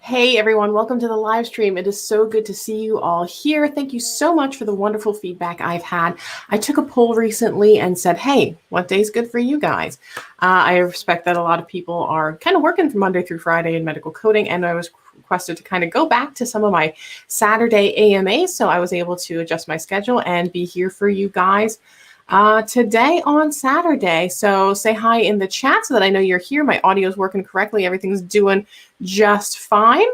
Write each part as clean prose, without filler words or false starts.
Hey everyone, welcome to the live stream. It is so good to see you all here. Thank you so much for the wonderful feedback I've had. I took a poll recently and said, hey, what day is good for you guys? I respect that a lot of people are kind of working from Monday through Friday in medical coding, and I was requested to kind of go back to some of my Saturday AMAs, so I was able to adjust my schedule and be here for you guys today on Saturday. So say hi in the chat so that I know you're here. My audio is working correctly. Everything's doing just fine.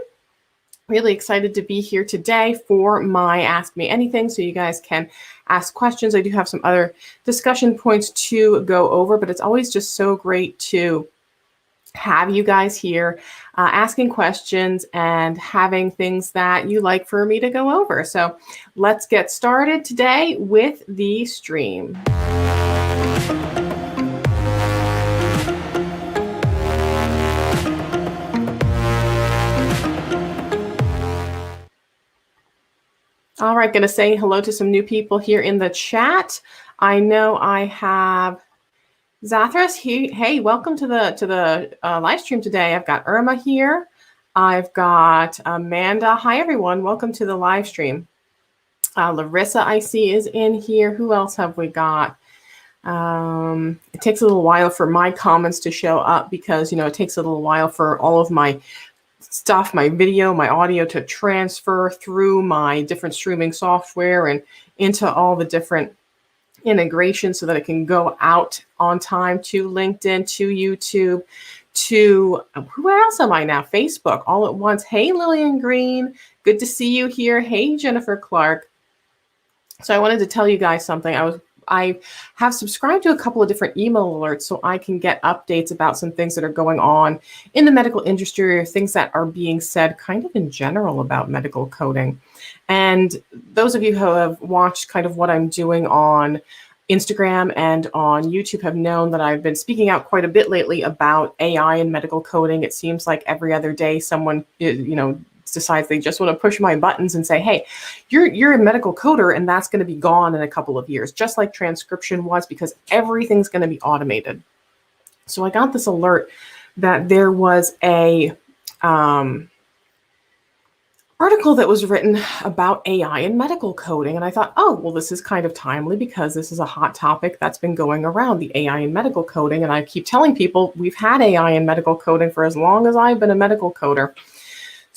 Really excited to be here today for my Ask Me Anything, so you guys can ask questions. I do have some other discussion points to go over, but it's always just so great to have you guys here asking questions and having things that you like for me to go over. So let's get started today with the stream. All right, going to say hello to some new people here in the chat. I know I have Zathras. Hey, welcome to the live stream today. I've got Irma here. I've got Amanda. Hi, everyone. Welcome to the live stream. Larissa, I see, is in here. Who else have we got? It takes a little while for my comments to show up because, it takes a little while for all of my stuff, my video, my audio to transfer through my different streaming software and into all the different integrations so that it can go out on time to LinkedIn, to YouTube, to where else am I now? Facebook, all at once. Hey, Lillian Green, good to see you here. Hey, Jennifer Clark. So I wanted to tell you guys something. I have subscribed to a couple of different email alerts so I can get updates about some things that are going on in the medical industry or things that are being said kind of in general about medical coding. And those of you who have watched kind of what I'm doing on Instagram and on YouTube have known that I've been speaking out quite a bit lately about AI and medical coding. It seems like every other day someone, decides they just want to push my buttons and say, hey, you're a medical coder, and that's going to be gone in a couple of years, just like transcription was, because everything's going to be automated. So I got this alert that there was a article that was written about AI and medical coding. And I thought, oh, well, this is kind of timely because this is a hot topic that's been going around, the AI and medical coding. And I keep telling people we've had AI and medical coding for as long as I've been a medical coder.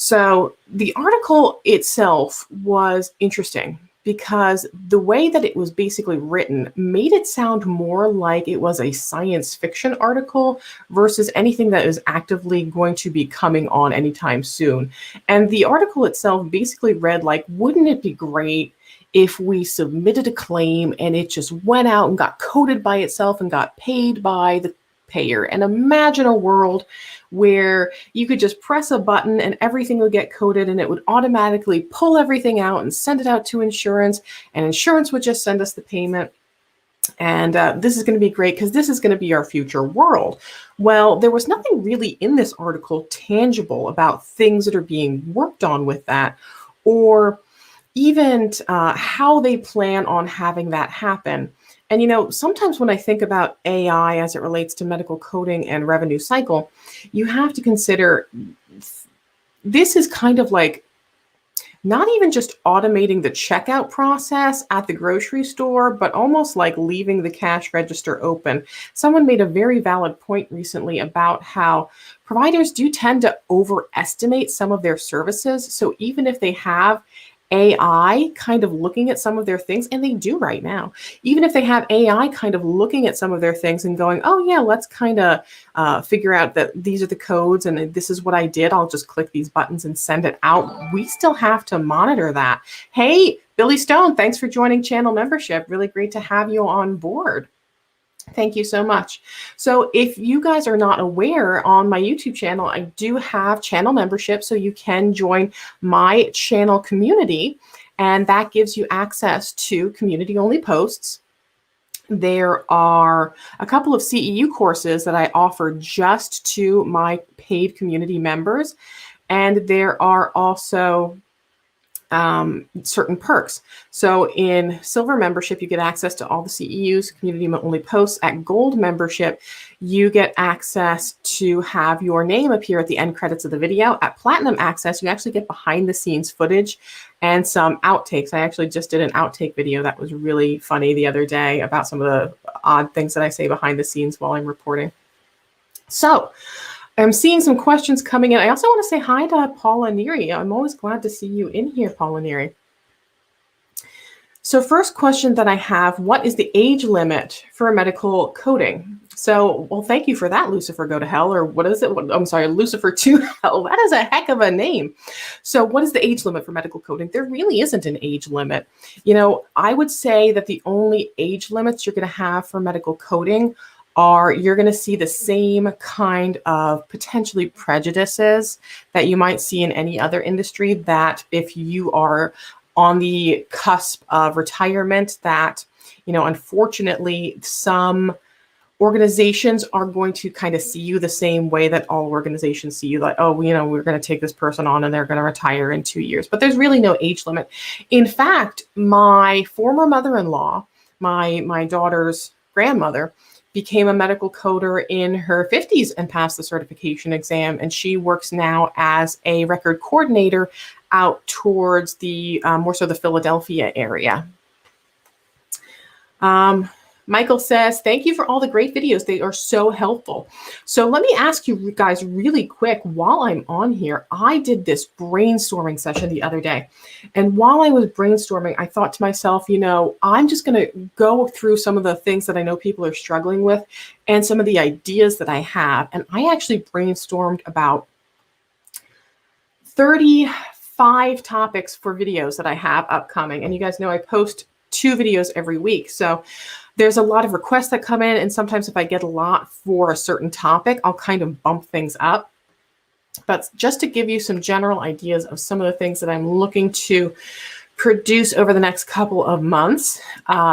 So the article itself was interesting because the way that it was basically written made it sound more like it was a science fiction article versus anything that is actively going to be coming on anytime soon. And the article itself basically read like, wouldn't it be great if we submitted a claim and it just went out and got coded by itself and got paid by the payer? And imagine a world where you could just press a button and everything would get coded and it would automatically pull everything out and send it out to insurance, and insurance would just send us the payment. And this is going to be great because this is going to be our future world. Well, there was nothing really in this article tangible about things that are being worked on with that, or even how they plan on having that happen. And, sometimes when I think about AI as it relates to medical coding and revenue cycle, you have to consider this is kind of like not even just automating the checkout process at the grocery store, but almost like leaving the cash register open. Someone made a very valid point recently about how providers do tend to overestimate some of their services. So even if they have AI kind of looking at some of their things, and they do right now, even if they have AI kind of looking at some of their things and going, oh yeah, let's kind of figure out that these are the codes and this is what I did, I'll just click these buttons and send it out. We still have to monitor that. Hey, Billy Stone, thanks for joining channel membership. Really great to have you on board. Thank you so much. So if you guys are not aware, on my YouTube channel, I do have channel membership, so you can join my channel community, and that gives you access to community-only posts. There are a couple of CEU courses that I offer just to my paid community members, and there are also certain perks. So in silver membership, you get access to all the CEUs, community-only posts. At gold membership, you get access to have your name appear at the end credits of the video. At platinum access, you actually get behind-the-scenes footage and some outtakes. I actually just did an outtake video that was really funny the other day about some of the odd things that I say behind the scenes while I'm reporting. So I'm seeing some questions coming in. I also want to say hi to Paula Neary. I'm always glad to see you in here, Paula Neary. So first question that I have, what is the age limit for medical coding? So, well, thank you for that, Lucifer Go to Hell, or what is it? I'm sorry, Lucifer to Hell. That is a heck of a name. So what is the age limit for medical coding? There really isn't an age limit. You know, I would say that the only age limits you're going to have for medical coding are you're going to see the same kind of potentially prejudices that you might see in any other industry, that if you are on the cusp of retirement, that, you know, unfortunately, some organizations are going to kind of see you the same way that all organizations see you, like, oh, you know, we're going to take this person on and they're going to retire in 2 years. But there's really no age limit. In fact, my former mother-in-law, my daughter's grandmother, became a medical coder in her 50s and passed the certification exam. And she works now as a record coordinator out towards the more so the Philadelphia area. Michael says, thank you for all the great videos. They are so helpful. So let me ask you guys really quick while I'm on here. I did this brainstorming session the other day. And while I was brainstorming, I thought to myself, you know, I'm just going to go through some of the things that I know people are struggling with and some of the ideas that I have. And I actually brainstormed about 35 topics for videos that I have upcoming. And you guys know I post 2 videos every week. So there's a lot of requests that come in, and sometimes if I get a lot for a certain topic, I'll kind of bump things up. But just to give you some general ideas of some of the things that I'm looking to produce over the next couple of months,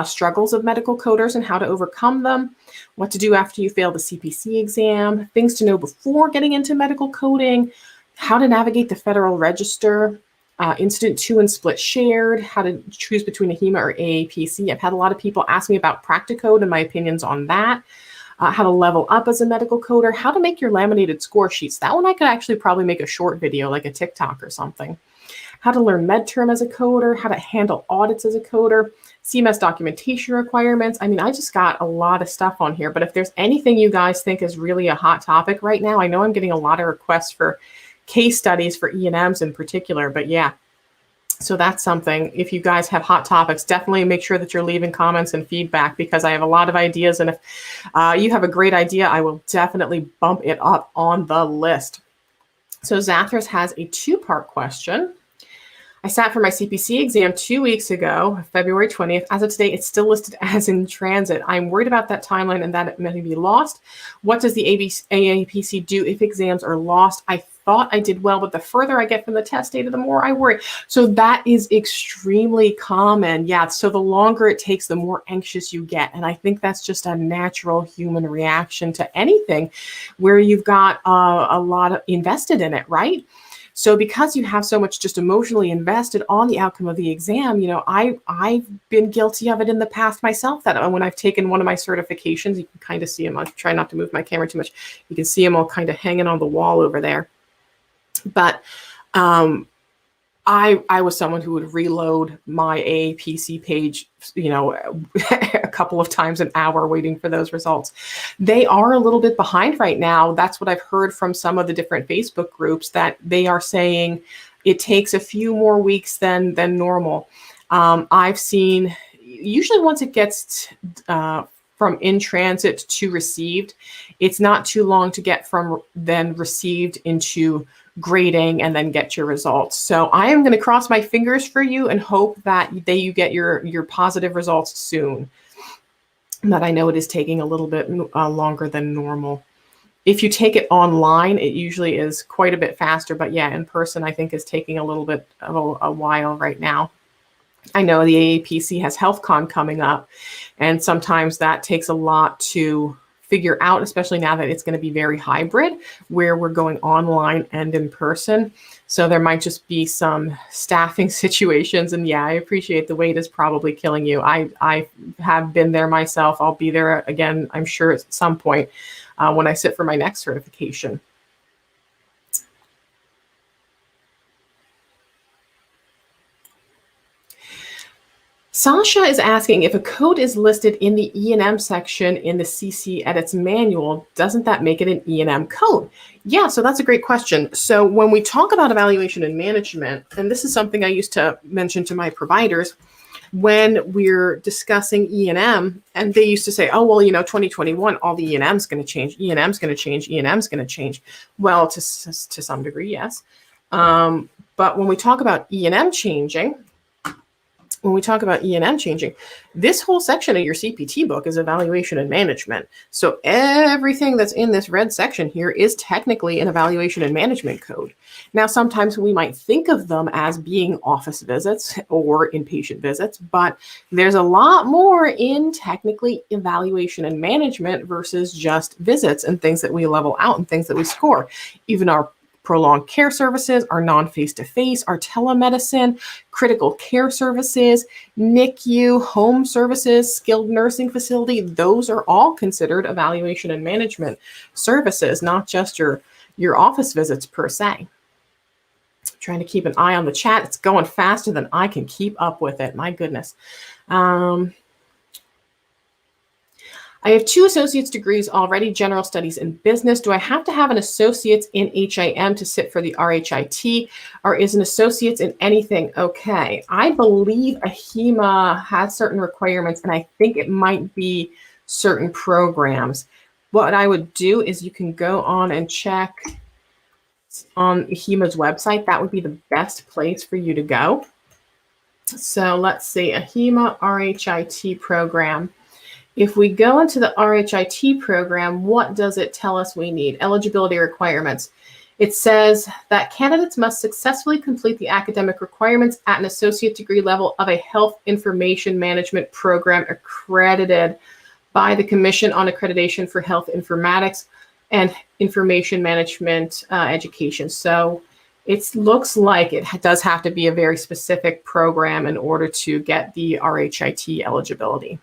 struggles of medical coders and how to overcome them, what to do after you fail the CPC exam, things to know before getting into medical coding, how to navigate the Federal Register, incident 2 and split shared, how to choose between a HEMA or AAPC. I've had a lot of people ask me about Practicode and my opinions on that, how to level up as a medical coder, how to make your laminated score sheets. That one I could actually probably make a short video, like a TikTok or something. How to learn MedTerm as a coder, how to handle audits as a coder, CMS documentation requirements. I mean, I just got a lot of stuff on here, but if there's anything you guys think is really a hot topic right now, I know I'm getting a lot of requests for case studies for E&Ms in particular, but yeah, so that's something. If you guys have hot topics, definitely make sure that you're leaving comments and feedback, because I have a lot of ideas, and if you have a great idea, I will definitely bump it up on the list. So Zathras has a 2-part question. I sat for my CPC exam 2 weeks ago, February 20th. As of today, it's still listed as in transit. I'm worried about that timeline and that it may be lost. What does the AAPC do if exams are lost? I thought I did well, but the further I get from the test data, the more I worry. So that is extremely common. Yeah, so the longer it takes, the more anxious you get. And I think that's just a natural human reaction to anything where you've got a lot of invested in it, right? So because you have so much just emotionally invested on the outcome of the exam, you know, I've been guilty of it in the past myself, that when I've taken one of my certifications, you can kind of see them. I'll try not to move my camera too much. You can see them all kind of hanging on the wall over there. But I was someone who would reload my AAPC page, you know, a couple of times an hour waiting for those results. They are a little bit behind right now. That's what I've heard from some of the different Facebook groups, that they are saying it takes a few more weeks than normal. I've seen, usually once it gets from in transit to received, it's not too long to get from then received into grading and then get your results. So I am going to cross my fingers for you and hope that you get your positive results soon. But I know it is taking a little bit longer than normal. If you take it online, it usually is quite a bit faster. But yeah, in person, I think is taking a little bit of a while right now. I know the AAPC has HealthCon coming up, and sometimes that takes a lot to figure out, especially now that it's going to be very hybrid, where we're going online and in person. So there might just be some staffing situations. And yeah, I appreciate the wait is probably killing you. I have been there myself. I'll be there again, I'm sure, at some point when I sit for my next certification. Sasha is asking, if a code is listed in the E&M section in the CC Edits manual, doesn't that make it an E&M code? Yeah, so that's a great question. So when we talk about evaluation and management, and this is something I used to mention to my providers, when we're discussing E&M, and they used to say, oh, well, 2021, all the E&M is going to change, E&M is going to change, E&M is going to change. Well, to some degree, yes. But when we talk about E&M changing, this whole section of your CPT book is evaluation and management. So everything that's in this red section here is technically an evaluation and management code. Now, sometimes we might think of them as being office visits or inpatient visits, but there's a lot more in technically evaluation and management versus just visits and things that we level out and things that we score. Even our prolonged care services, our non-face-to-face, our telemedicine, critical care services, NICU, home services, skilled nursing facility, those are all considered evaluation and management services, not just your office visits per se. Trying to keep an eye on the chat. It's going faster than I can keep up with it. My goodness. I have 2 associate's degrees already, general studies and business. Do I have to have an associate's in HIM to sit for the RHIT, or is an associate's in anything okay? I believe AHIMA has certain requirements, and I think it might be certain programs. What I would do is you can go on and check on AHIMA's website. That would be the best place for you to go. So let's see, AHIMA RHIT program. If we go into the RHIT program, what does it tell us we need? Eligibility requirements. It says that candidates must successfully complete the academic requirements at an associate degree level of a health information management program accredited by the Commission on Accreditation for Health Informatics and Information Management Education. So it looks like it does have to be a very specific program in order to get the RHIT eligibility.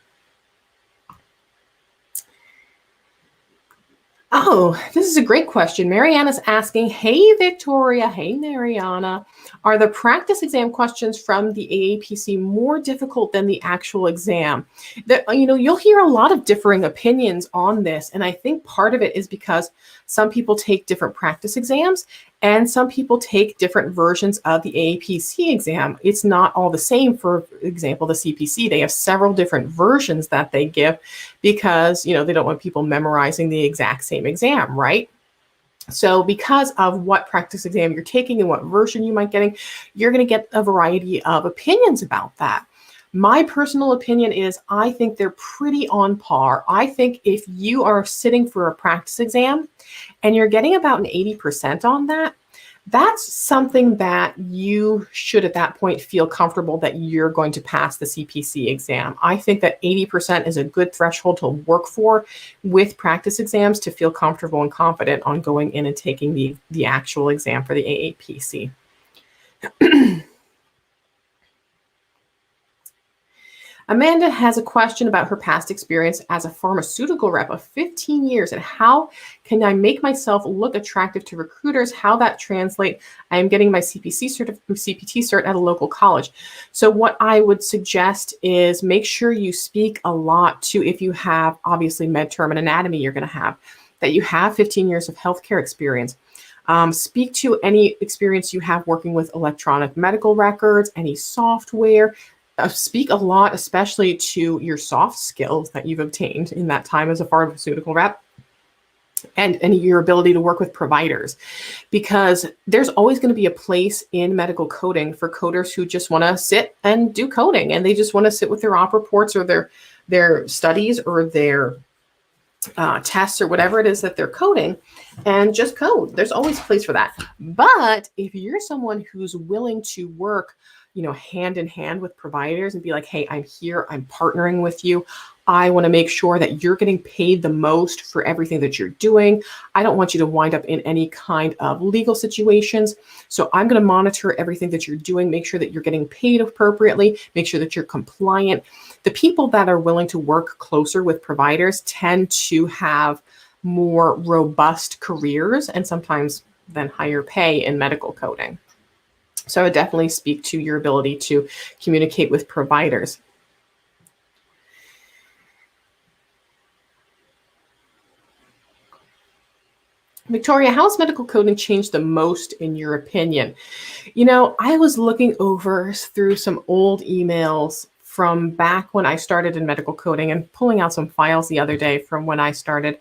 Oh, this is a great question. Mariana's asking, hey, Victoria. Hey, Mariana. Are the practice exam questions from the AAPC more difficult than the actual exam? You'll hear a lot of differing opinions on this. And I think part of it is because some people take different practice exams and some people take different versions of the AAPC exam. It's not all the same. For example, the CPC, they have several different versions that they give because, they don't want people memorizing the exact same exam, right? So because of what practice exam you're taking and what version you might getting, you're going to get a variety of opinions about that. My personal opinion is I think they're pretty on par. I think if you are sitting for a practice exam and you're getting about an 80% on that, that's something that you should at that point feel comfortable that you're going to pass the CPC exam. I think that 80% is a good threshold to work for with practice exams to feel comfortable and confident on going in and taking the actual exam for the AAPC. Amanda has a question about her past experience as a pharmaceutical rep of 15 years and how can I make myself look attractive to recruiters, how that translate. I am getting my CPT cert at a local college. So what I would suggest is make sure you speak a lot to, if you have obviously med-term and anatomy you're going to have, that you have 15 years of healthcare experience. Speak to any experience you have working with electronic medical records, any software. Speak a lot, especially to your soft skills that you've obtained in that time as a pharmaceutical rep and your ability to work with providers, because there's always going to be a place in medical coding for coders who just want to sit and do coding, and they just want to sit with their op reports or their studies or their tests or whatever it is that they're coding. and just code. There's always a place for that. But if you're someone who's willing to work, hand in hand with providers and be like, hey, I'm here, I'm partnering with you. I want to make sure that you're getting paid the most for everything that you're doing. I don't want you to wind up in any kind of legal situations. So I'm going to monitor everything that you're doing, make sure that you're getting paid appropriately, make sure that you're compliant. The people that are willing to work closer with providers tend to have more robust careers and sometimes then higher pay in medical coding. So I would definitely speak to your ability to communicate with providers. Victoria, how has medical coding changed the most in your opinion? I was looking over through some old emails from back when I started in medical coding and pulling out some files the other day from when I started.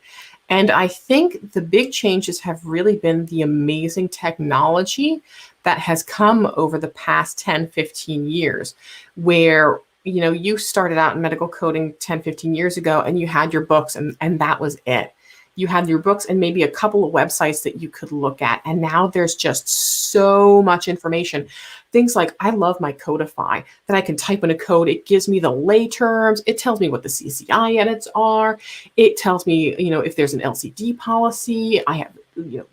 And I think the big changes have really been the amazing technology that has come over the past 10, 15 years, where you started out in medical coding 10, 15 years ago and you had your books and that was it. You had your books and maybe a couple of websites that you could look at. And now there's just so much information. Things like, I love my Codify that I can type in a code. It gives me the lay terms. It tells me what the CCI edits are. It tells me, if there's an LCD policy. I have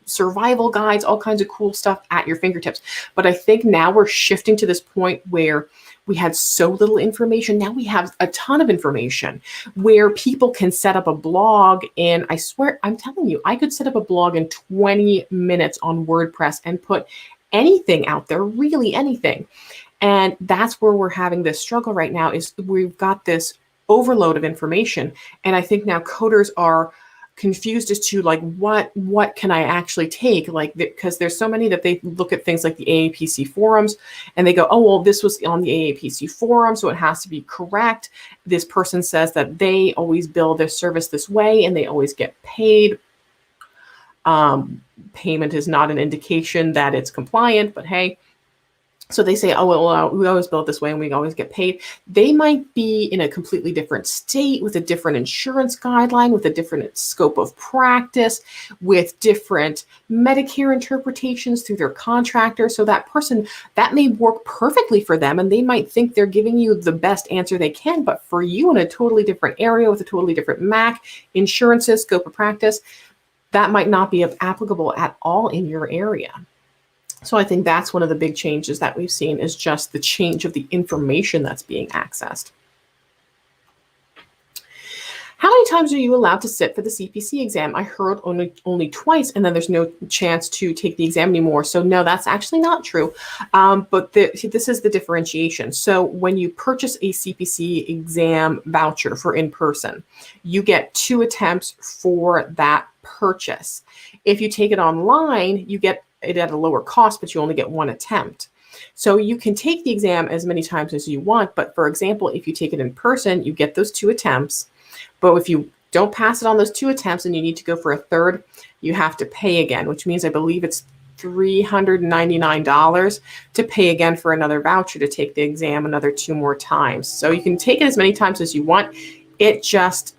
survival guides, all kinds of cool stuff at your fingertips. But I think now we're shifting to this point where we had so little information. Now we have a ton of information where people can set up a blog. And I swear, I'm telling you, I could set up a blog in 20 minutes on WordPress and put anything out there, really anything. And that's where we're having this struggle right now, is we've got this overload of information. And I think now coders are confused as to what can I actually take, because there's so many that they look at things like the AAPC forums and they go, oh, well, this was on the AAPC forum, so it has to be correct. This person says that they always bill their service this way and they always get paid. Payment is not an indication that it's compliant, but hey. So they say, oh, well, we always bill it this way and we always get paid. They might be in a completely different state with a different insurance guideline, with a different scope of practice, with different Medicare interpretations through their contractor. So that person, that may work perfectly for them and they might think they're giving you the best answer they can. But for you in a totally different area with a totally different MAC, insurances, scope of practice, that might not be applicable at all in your area. So I think that's one of the big changes that we've seen, is just the change of the information that's being accessed. How many times are you allowed to sit for the CPC exam? I heard only twice, and then there's no chance to take the exam anymore. So no, that's actually not true. But this is the differentiation. So when you purchase a CPC exam voucher for in-person, you get 2 attempts for that purchase. If you take it online, you get it at a lower cost, but you only get 1 attempt. So you can take the exam as many times as you want. But for example, if you take it in person, you get those 2 attempts. But if you don't pass it on those 2 attempts and you need to go for a third, you have to pay again, which means I believe it's $399 to pay again for another voucher to take the exam another 2 more times. So you can take it as many times as you want. You just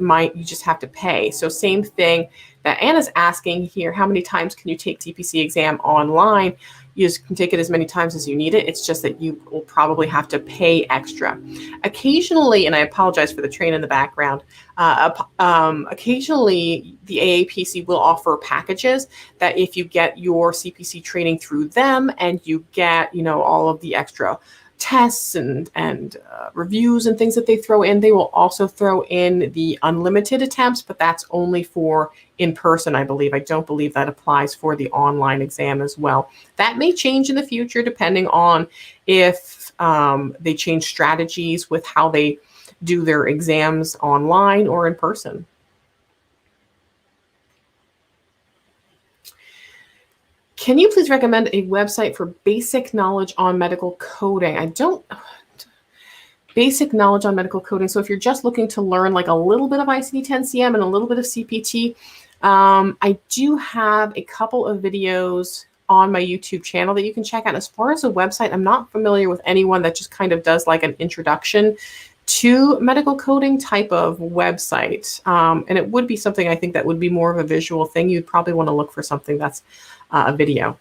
have to pay. So same thing that Anna's asking here, how many times can you take CPC exam online? You just can take it as many times as you need it. It's just that you will probably have to pay extra. Occasionally, and I apologize for the train in the background, occasionally the AAPC will offer packages that if you get your CPC training through them and you get, all of the extra tests and reviews and things that they throw in, they will also throw in the unlimited attempts, but that's only for in-person, I believe. I don't believe that applies for the online exam as well. That may change in the future depending on if they change strategies with how they do their exams online or in person. Can you please recommend a website for basic knowledge on medical coding? Basic knowledge on medical coding. So if you're just looking to learn like a little bit of ICD-10-CM and a little bit of CPT, I do have a couple of videos on my YouTube channel that you can check out. As far as a website, I'm not familiar with anyone that just kind of does like an introduction to medical coding type of website. And it would be something I think that would be more of a visual thing. You'd probably want to look for something that's a video.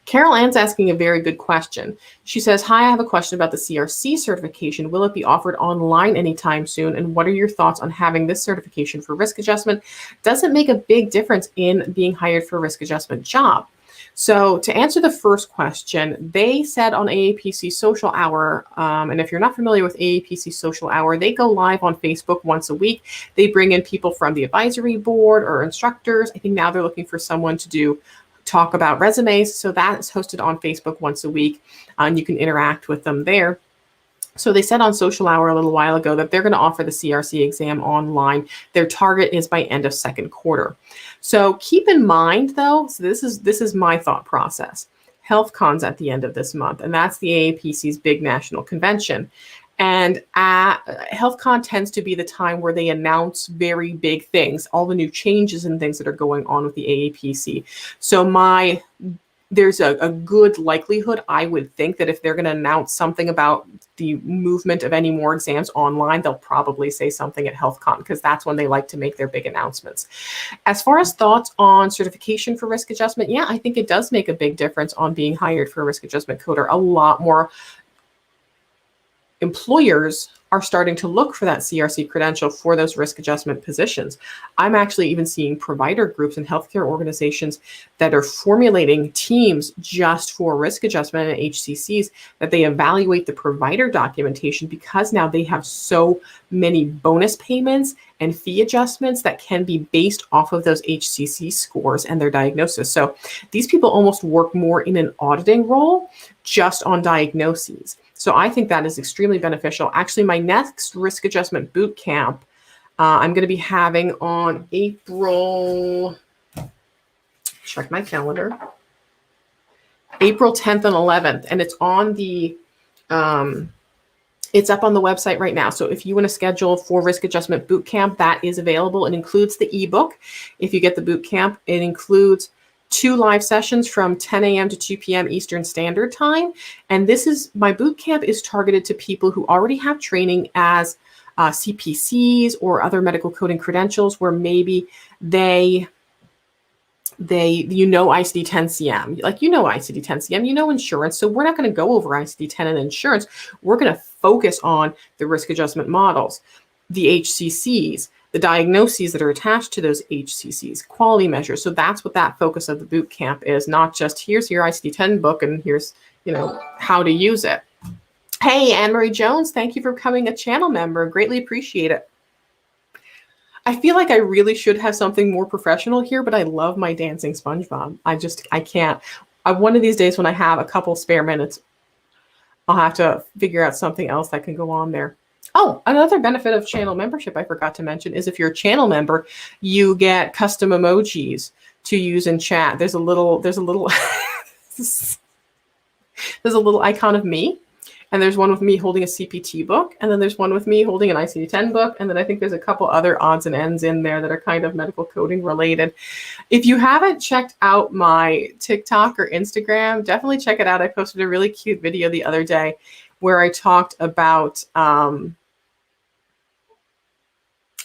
Carol Ann's asking a very good question. She says, hi, I have a question about the CRC certification. Will it be offered online anytime soon? And what are your thoughts on having this certification for risk adjustment? Does it make a big difference in being hired for a risk adjustment job? So to answer the first question, they said on AAPC Social Hour, and if you're not familiar with AAPC Social Hour, they go live on Facebook once a week. They bring in people from the advisory board or instructors. I think now they're looking for someone to talk about resumes. So that is hosted on Facebook once a week, and you can interact with them there. So they said on Social Hour a little while ago that they're going to offer the CRC exam online. Their target is by end of second quarter. So keep in mind, though, so this is my thought process. HealthCon's at the end of this month, and that's the AAPC's big national convention. And HealthCon tends to be the time where they announce very big things, all the new changes and things that are going on with the AAPC. So there's a good likelihood, I would think, that if they're going to announce something about the movement of any more exams online, they'll probably say something at HealthCon, because that's when they like to make their big announcements. As far as thoughts on certification for risk adjustment, yeah, I think it does make a big difference on being hired for a risk adjustment coder. A lot more employers are starting to look for that CRC credential for those risk adjustment positions. I'm actually even seeing provider groups and healthcare organizations that are formulating teams just for risk adjustment and HCCs, that they evaluate the provider documentation, because now they have so many bonus payments and fee adjustments that can be based off of those HCC scores and their diagnosis. So these people almost work more in an auditing role just on diagnoses. So I think that is extremely beneficial. Actually, my next risk adjustment boot camp, I'm going to be having on April, check my calendar, April 10th and 11th. And it's on the, it's up on the website right now. So if you want to schedule for risk adjustment boot camp, that is available. It includes the ebook. If you get the boot camp, it includes 2 live sessions from 10 a.m. to 2 p.m. Eastern Standard Time. And my boot camp is targeted to people who already have training as CPCs or other medical coding credentials, where maybe ICD-10 CM, like ICD-10 CM, insurance. So we're not going to go over ICD-10 and insurance. We're going to focus on the risk adjustment models, the HCCs, the diagnoses that are attached to those HCCs, quality measures. So that's what that focus of the boot camp is, not just here's your ICD-10 book and here's, how to use it. Hey, Anne-Marie Jones, thank you for becoming a channel member. Greatly appreciate it. I feel like I really should have something more professional here, but I love my dancing SpongeBob. I can't. One of these days when I have a couple spare minutes, I'll have to figure out something else that can go on there. Oh, another benefit of channel membership I forgot to mention is if you're a channel member, you get custom emojis to use in chat. There's a little there's a little icon of me, and there's one with me holding a CPT book, and then there's one with me holding an ICD-10 book, and then I think there's a couple other odds and ends in there that are kind of medical coding related. If you haven't checked out my TikTok or Instagram, definitely check it out. I posted a really cute video the other day where I talked about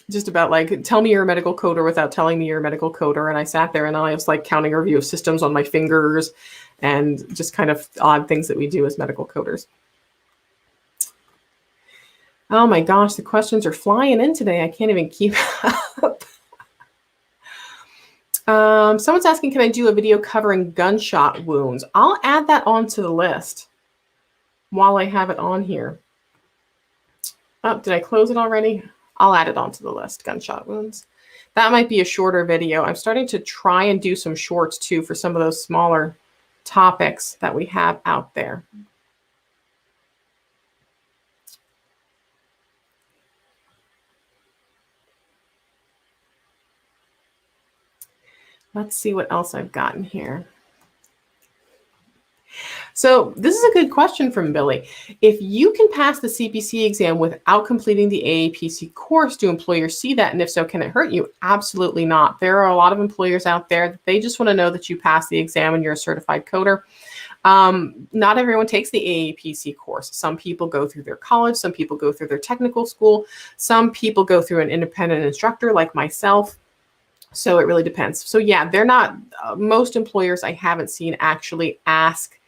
just about like, tell me you're a medical coder without telling me you're a medical coder. And I sat there and I was like counting a review of systems on my fingers and just kind of odd things that we do as medical coders. Oh my gosh, the questions are flying in today. I can't even keep up. Someone's asking, can I do a video covering gunshot wounds? I'll add that onto the list while I have it on here. Oh, did I close it already? I'll add it onto the list, gunshot wounds. That might be a shorter video. I'm starting to try and do some shorts too for some of those smaller topics that we have out there. Let's see what else I've gotten here. So this is a good question from Billy. If you can pass the CPC exam without completing the AAPC course, do employers see that? And if so, can it hurt you? Absolutely not. There are a lot of employers out there that they just want to know that you pass the exam and you're a certified coder. Not everyone takes the AAPC course. Some people go through their college, some people go through their technical school, some people go through an independent instructor like myself. So it really depends. So yeah, they're not, most employers I haven't seen actually ask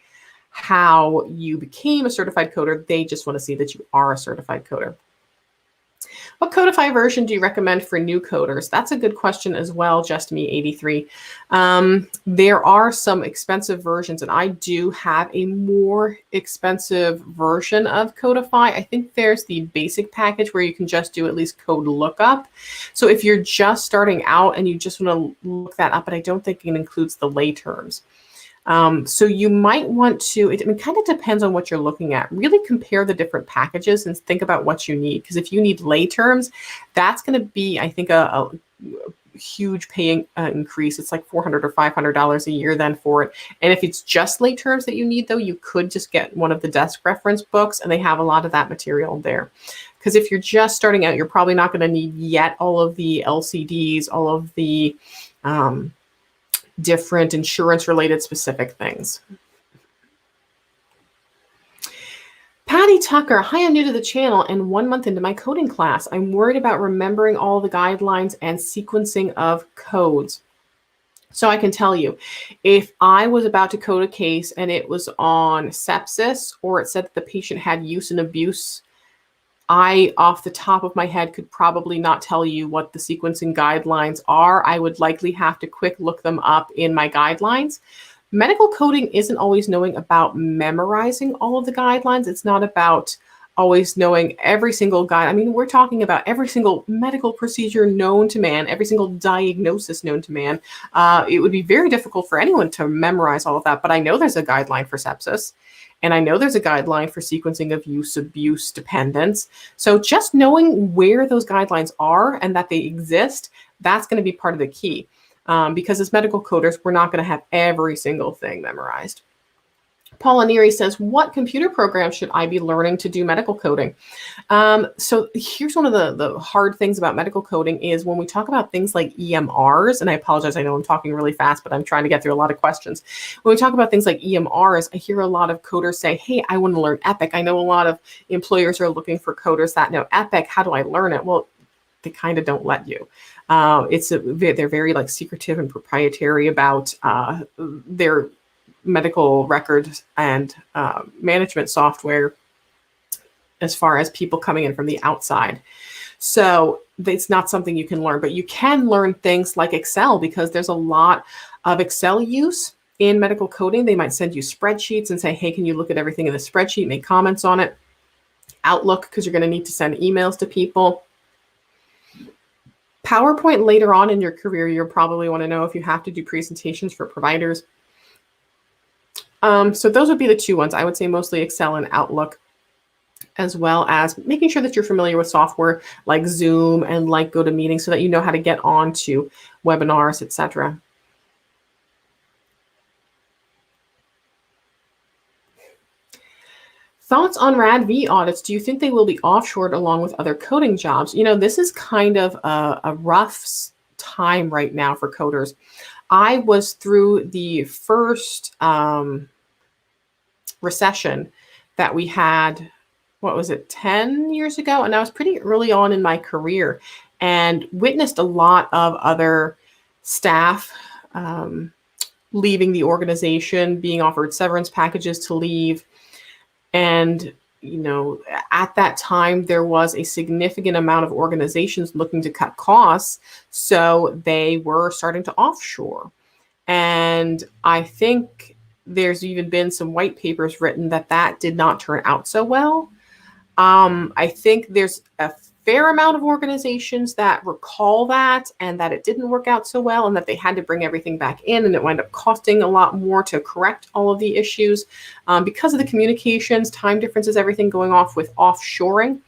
how you became a certified coder. They just want to see that you are a certified coder. What Codify version do you recommend for new coders? That's a good question as well, Just Me 83. There are some expensive versions, and I do have a more expensive version of Codify. I think there's the basic package where you can just do at least code lookup. So if you're just starting out and you just want to look that up, but I don't think it includes the lay terms. So you might want to, it kind of depends on what you're looking at. Really compare the different packages and think about what you need. Because if you need lay terms, that's going to be, I think, a huge pay increase. It's like $400 or $500 a year then for it. And if it's just lay terms that you need, though, you could just get one of the desk reference books, and they have a lot of that material there. Because if you're just starting out, you're probably not going to need yet all of the LCDs, all of the different insurance-related specific things. Patty Tucker, hi, I'm new to the channel and 1 month into my coding class. I'm worried about remembering all the guidelines and sequencing of codes. So I can tell you, if I was about to code a case and it was on sepsis, or it said that the patient had use and abuse, I, off the top of my head, could probably not tell you what the sequencing guidelines are. I would likely have to quick look them up in my guidelines. Medical coding isn't always knowing about memorizing all of the guidelines. It's not about always knowing every single guide. I mean, we're talking about every single medical procedure known to man, every single diagnosis known to man. It would be very difficult for anyone to memorize all of that, but I know there's a guideline for sepsis. And I know there's a guideline for sequencing of use, abuse, dependence. So just knowing where those guidelines are and that they exist, that's going to be part of the key. Because as medical coders, we're not going to have every single thing memorized. Paula Neary says, what computer program should I be learning to do medical coding? So here's one of the hard things about medical coding is when we talk about things like EMRs, and I apologize, I know I'm talking really fast, but I'm trying to get through a lot of questions. When we talk about things like EMRs, I hear a lot of coders say, hey, I want to learn Epic. I know a lot of employers are looking for coders that know Epic. How do I learn it? Well, they kind of don't let you. They're very like secretive and proprietary about their medical records and management software as far as people coming in from the outside. So it's not something you can learn, but you can learn things like Excel, because there's a lot of Excel use in medical coding. They might send you spreadsheets and say, hey, can you look at everything in the spreadsheet, make comments on it? Outlook, because you're going to need to send emails to people. PowerPoint later on in your career, you'll probably want to know if you have to do presentations for providers. So those would be the two ones. I would say mostly Excel and Outlook, as well as making sure that you're familiar with software like Zoom and like GoToMeeting so that you know how to get onto webinars, etc. Thoughts on RADV audits? Do you think they will be offshored along with other coding jobs? You know, this is kind of a rough time right now for coders. I was through the first recession that we had, what was it, 10 years ago? And I was pretty early on in my career and witnessed a lot of other staff leaving the organization, being offered severance packages to leave. And, you know, at that time, there was a significant amount of organizations looking to cut costs. So they were starting to offshore. And I think there's even been some white papers written that did not turn out so well. I think there's a fair amount of organizations that recall that and that it didn't work out so well and that they had to bring everything back in, and it wound up costing a lot more to correct all of the issues because of the communications, time differences, everything going off with offshoring.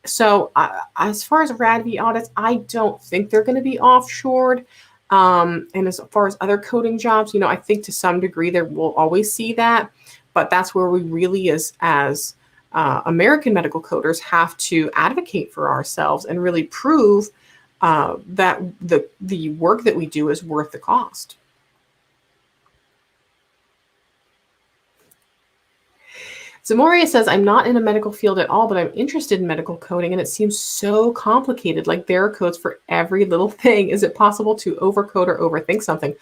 So as far as RADV audits, I don't think they're going to be offshored. And as far as other coding jobs, you know, I think to some degree there will always see that, but that's where we really as American medical coders have to advocate for ourselves and really prove that the work that we do is worth the cost. Zamoria says, I'm not in a medical field at all, but I'm interested in medical coding, and it seems so complicated. Like, there are codes for every little thing. Is it possible to overcode or overthink something?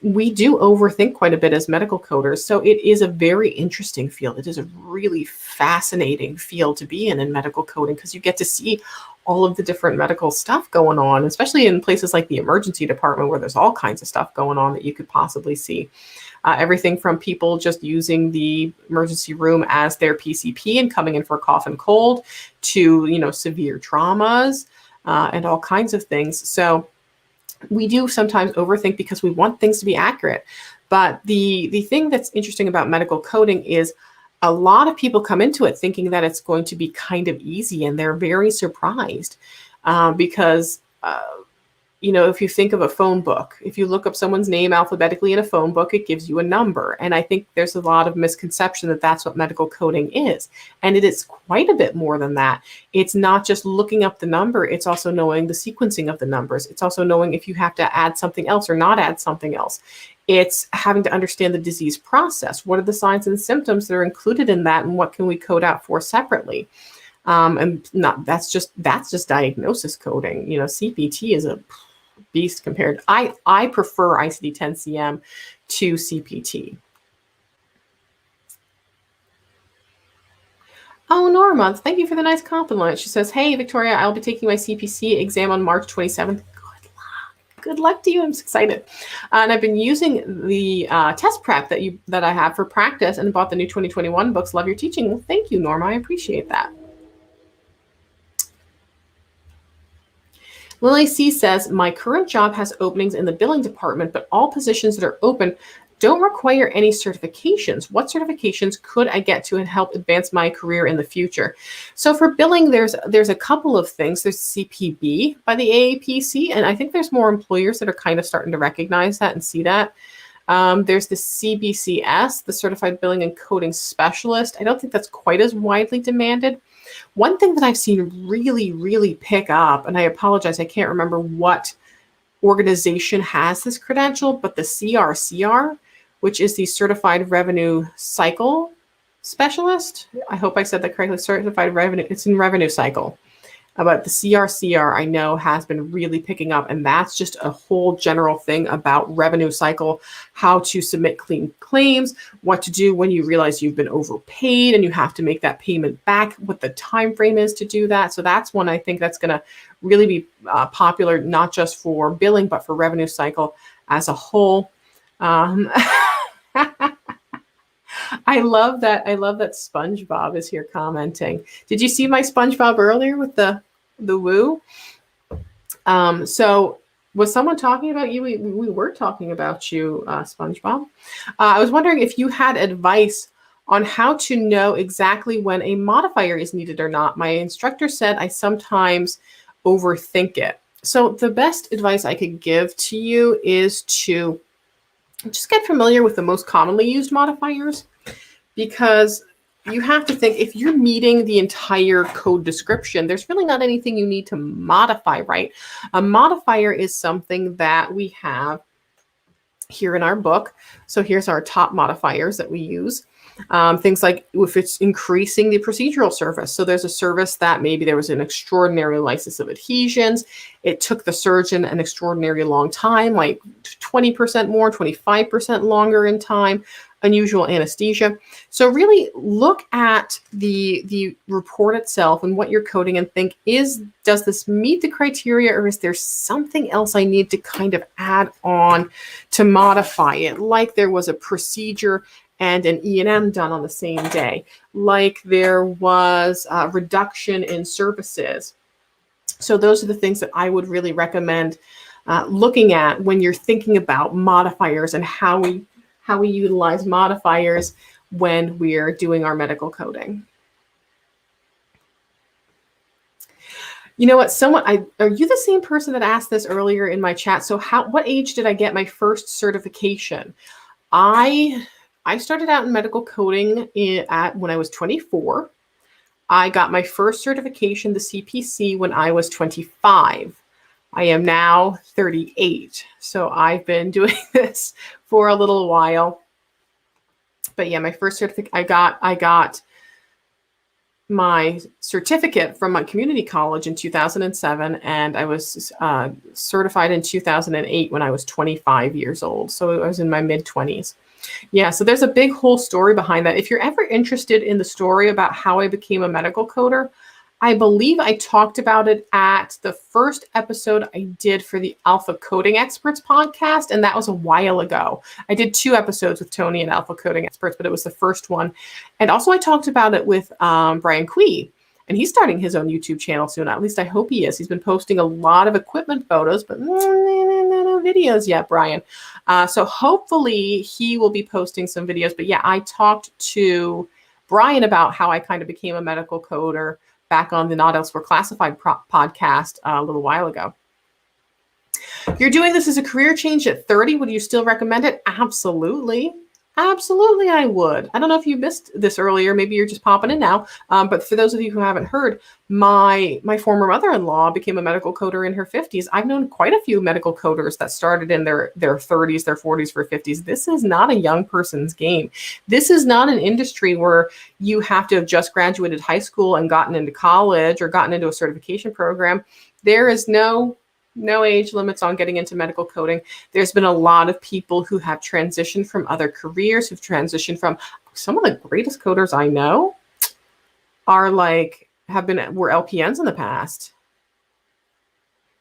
We do overthink quite a bit as medical coders. So it is a very interesting field. It is a really fascinating field to be in medical coding, because you get to see all of the different medical stuff going on, especially in places like the emergency department, where there's all kinds of stuff going on that you could possibly see. Everything from people just using the emergency room as their PCP and coming in for a cough and cold to, severe traumas and all kinds of things. So we do sometimes overthink because we want things to be accurate. But the thing that's interesting about medical coding is a lot of people come into it thinking that it's going to be kind of easy, and they're very surprised because if you think of a phone book, if you look up someone's name alphabetically in a phone book, it gives you a number. And I think there's a lot of misconception that that's what medical coding is. And it is quite a bit more than that. It's not just looking up the number. It's also knowing the sequencing of the numbers. It's also knowing if you have to add something else or not add something else. It's having to understand the disease process. What are the signs and symptoms that are included in that, and what can we code out for separately? That's just diagnosis coding. CPT is a beast compared. I prefer ICD-10-CM to CPT. Oh, Norma, thank you for the nice compliment. She says, hey, Victoria, I'll be taking my CPC exam on March 27th. Good luck to you. I'm excited. And I've been using the test prep that I have for practice, and bought the new 2021 books. Love your teaching. Well, thank you, Norma. I appreciate that. Lily C says, my current job has openings in the billing department, but all positions that are open don't require any certifications. What certifications could I get to and help advance my career in the future? So for billing, there's a couple of things. There's CPB by the AAPC, and I think there's more employers that are kind of starting to recognize that and see that. There's the CBCS, the Certified Billing and Coding Specialist. I don't think that's quite as widely demanded. One thing that I've seen really, really pick up, and I apologize, I can't remember what organization has this credential, but the CRCR, which is the Certified Revenue Cycle Specialist. I hope I said that correctly. Certified Revenue, it's in Revenue Cycle. But the CRCR, I know, has been really picking up, and that's just a whole general thing about revenue cycle, how to submit clean claims, what to do when you realize you've been overpaid and you have to make that payment back, what the time frame is to do that. So that's one I think that's going to really be popular, not just for billing, but for revenue cycle as a whole. I love that SpongeBob is here commenting. Did you see my SpongeBob earlier with the woo? So was someone talking about you? We were talking about you, SpongeBob. I was wondering if you had advice on how to know exactly when a modifier is needed or not. My instructor said I sometimes overthink it. So the best advice I could give to you is to just get familiar with the most commonly used modifiers, because you have to think, if you're meeting the entire code description, there's really not anything you need to modify, right? A modifier is something that we have here in our book. So here's our top modifiers that we use. Things like if it's increasing the procedural service. So there's a service that maybe there was an extraordinary lysis of adhesions. It took the surgeon an extraordinary long time, like 20% more, 25% longer in time, unusual anesthesia. So really look at the report itself and what you're coding and think, does this meet the criteria, or is there something else I need to kind of add on to modify it? Like there was a procedure and an E&M done on the same day, like there was a reduction in services. So those are the things that I would really recommend looking at when you're thinking about modifiers and how we utilize modifiers when we're doing our medical coding. You know what? Are you the same person that asked this earlier in my chat? So what age did I get my first certification? I started out in medical coding when I was 24. I got my first certification, the CPC, when I was 25. I am now 38. So I've been doing this for a little while. But yeah, my first certificate, I got my certificate from my community college in 2007, and I was certified in 2008 when I was 25 years old. So I was in my mid-20s. Yeah, so there's a big whole story behind that. If you're ever interested in the story about how I became a medical coder, I believe I talked about it at the first episode I did for the Alpha Coding Experts podcast, and that was a while ago. I did 2 episodes with Tony and Alpha Coding Experts, but it was the first one. And also I talked about it with Brian Quee, and he's starting his own YouTube channel soon. At least I hope he is. He's been posting a lot of equipment photos, but no videos yet, Brian. So hopefully he will be posting some videos. But yeah, I talked to Brian about how I kind of became a medical coder back on the Not Elsewhere Classified podcast a little while ago. You're doing this as a career change at 30. Would you still recommend it? Absolutely. Absolutely, I would. I don't know if you missed this earlier. Maybe you're just popping in now. But for those of you who haven't heard, my former mother-in-law became a medical coder in her 50s. I've known quite a few medical coders that started in their 30s, their 40s, or 50s. This is not a young person's game. This is not an industry where you have to have just graduated high school and gotten into college or gotten into a certification program. There is no age limits on getting into medical coding. There's been a lot of people who have transitioned from other careers, who've transitioned from some of the greatest coders I know were LPNs in the past.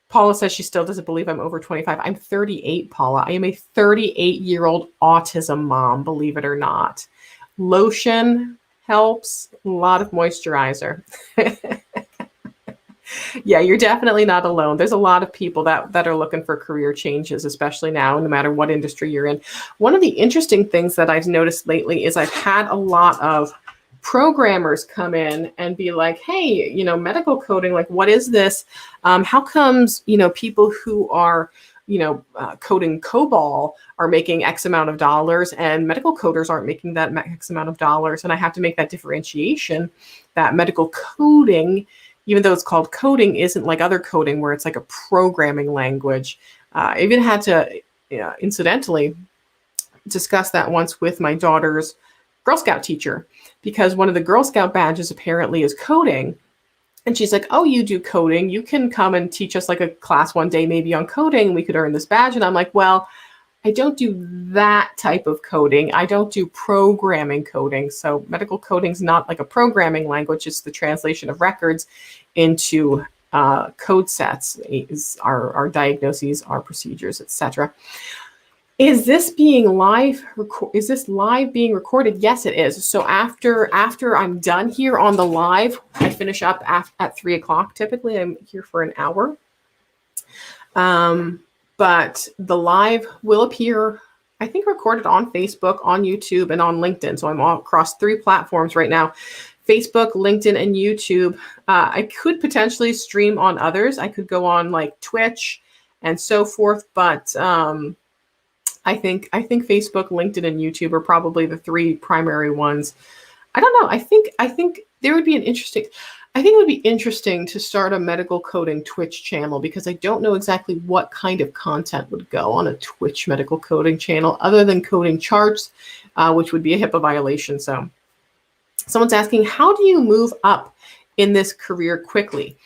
Paula says she still doesn't believe I'm over 25. I'm 38, Paula. I am a 38-year-old autism mom, believe it or not. Lotion helps, a lot of moisturizer. Yeah, you're definitely not alone. There's a lot of people that are looking for career changes, especially now, no matter what industry you're in. One of the interesting things that I've noticed lately is I've had a lot of programmers come in and be like, hey, medical coding, like, what is this? How comes, people who are, coding COBOL are making X amount of dollars and medical coders aren't making that X amount of dollars? And I have to make that differentiation that medical coding, even though it's called coding, isn't like other coding where it's like a programming language. I even had to incidentally discuss that once with my daughter's Girl Scout teacher, because one of the Girl Scout badges apparently is coding. And she's like, oh, you do coding. You can come and teach us like a class one day, maybe on coding. We could earn this badge. And I'm like, well, I don't do that type of coding. I don't do programming coding. So medical coding is not like a programming language. It's the translation of records into code sets, our diagnoses, our procedures, etc. Is this being live? Is this live being recorded? Yes, it is. So after I'm done here on the live, I finish up at 3 o'clock. Typically, I'm here for an hour. But the live will appear, I think, recorded on Facebook, on YouTube, and on LinkedIn. So I'm all across 3 platforms right now: Facebook, LinkedIn, and YouTube. I could potentially stream on others. I could go on like Twitch and so forth, but I think Facebook, LinkedIn, and YouTube are probably the 3 primary ones. I don't know. I think there would be it would be interesting to start a medical coding Twitch channel, because I don't know exactly what kind of content would go on a Twitch medical coding channel other than coding charts, which would be a HIPAA violation. So someone's asking, how do you move up in this career quickly?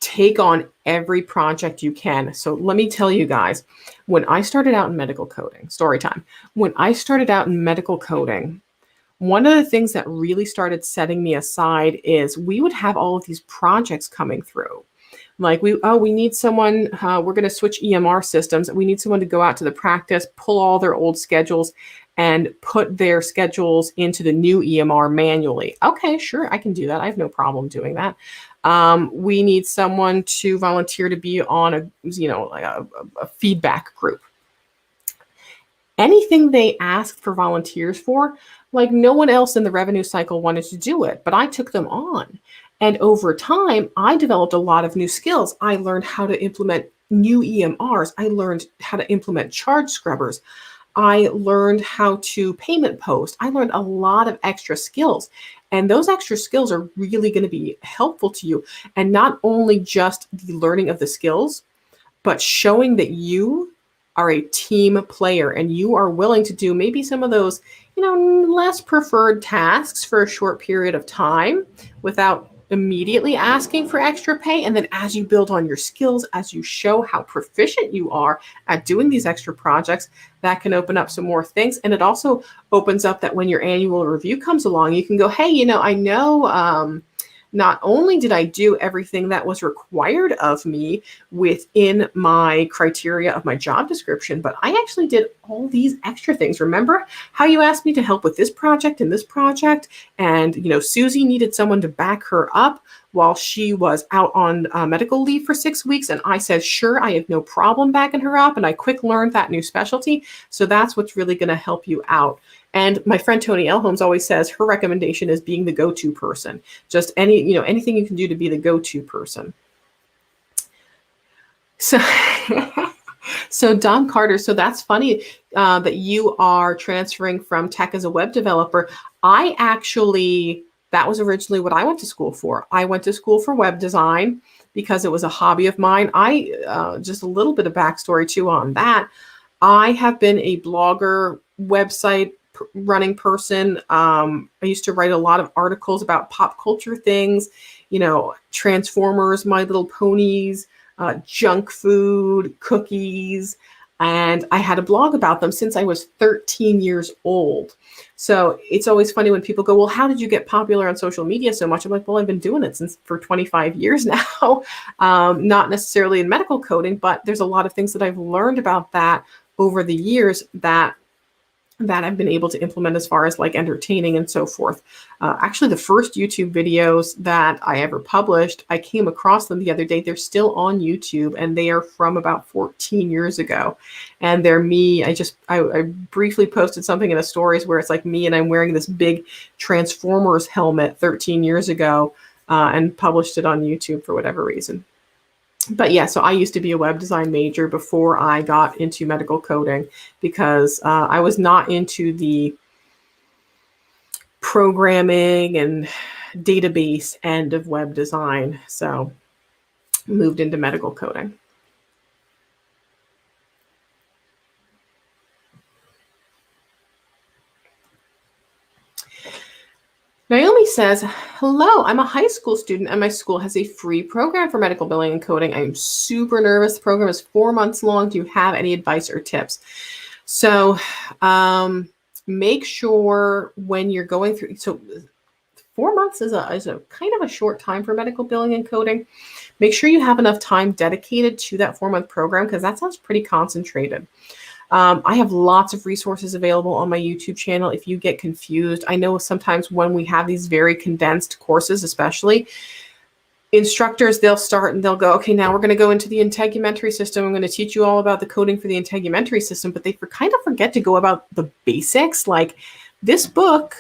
Take on every project you can. So let me tell you guys, when I started out in medical coding, story time, when I started out in medical coding, one of the things that really started setting me aside is we would have all of these projects coming through. Like we need someone, we're going to switch EMR systems. We need someone to go out to the practice, pull all their old schedules and put their schedules into the new EMR manually. Okay, sure, I can do that. I have no problem doing that. We need someone to volunteer to be on a feedback group. Anything they asked for volunteers for, like no one else in the revenue cycle wanted to do it, but I took them on. And over time, I developed a lot of new skills. I learned how to implement new EMRs. I learned how to implement charge scrubbers. I learned how to payment post. I learned a lot of extra skills. And those extra skills are really going to be helpful to you. And not only just the learning of the skills, but showing that you are a team player and you are willing to do maybe some of those, less preferred tasks for a short period of time without immediately asking for extra pay. And then as you build on your skills, as you show how proficient you are at doing these extra projects, that can open up some more things. And it also opens up that when your annual review comes along, you can go, hey, I know, not only did I do everything that was required of me within my criteria of my job description, but I actually did all these extra things. Remember how you asked me to help with this project and this project? And, Susie needed someone to back her up while she was out on medical leave for 6 weeks. And I said, sure, I have no problem backing her up. And I quick learned that new specialty. So that's what's really going to help you out. And my friend Tony Elholmes always says her recommendation is being the go-to person. Just anything you can do to be the go-to person. So, so Don Carter, so that's funny that you are transferring from tech as a web developer. That was originally what I went to school for. I went to school for web design because it was a hobby of mine. Just a little bit of backstory too on that. I have been a blogger, website running person. I used to write a lot of articles about pop culture things, Transformers, My Little Ponies, junk food, cookies. And I had a blog about them since I was 13 years old. So it's always funny when people go, well, how did you get popular on social media so much? I'm like, well, I've been doing it for 25 years now. Not necessarily in medical coding, but there's a lot of things that I've learned about that over the years that I've been able to implement as far as like entertaining and so forth. Actually, the first YouTube videos that I ever published, I came across them the other day. They're still on YouTube and they are from about 14 years ago. And they're me. I briefly posted something in the stories where it's like me and I'm wearing this big Transformers helmet 13 years ago and published it on YouTube for whatever reason. But yeah, so I used to be a web design major before I got into medical coding because I was not into the programming and database end of web design. So moved into medical coding. Naomi says, hello, I'm a high school student and my school has a free program for medical billing and coding. I'm super nervous. The program is 4 months long. Do you have any advice or tips? So make sure when you're going through, so 4 months is a kind of a short time for medical billing and coding. Make sure you have enough time dedicated to that 4-month program because that sounds pretty concentrated. I have lots of resources available on my YouTube channel if you get confused. I know sometimes when we have these very condensed courses, especially, instructors, they'll start and they'll go, okay, now we're going to go into the integumentary system. I'm going to teach you all about the coding for the integumentary system, but they kind of forget to go about the basics, like this book,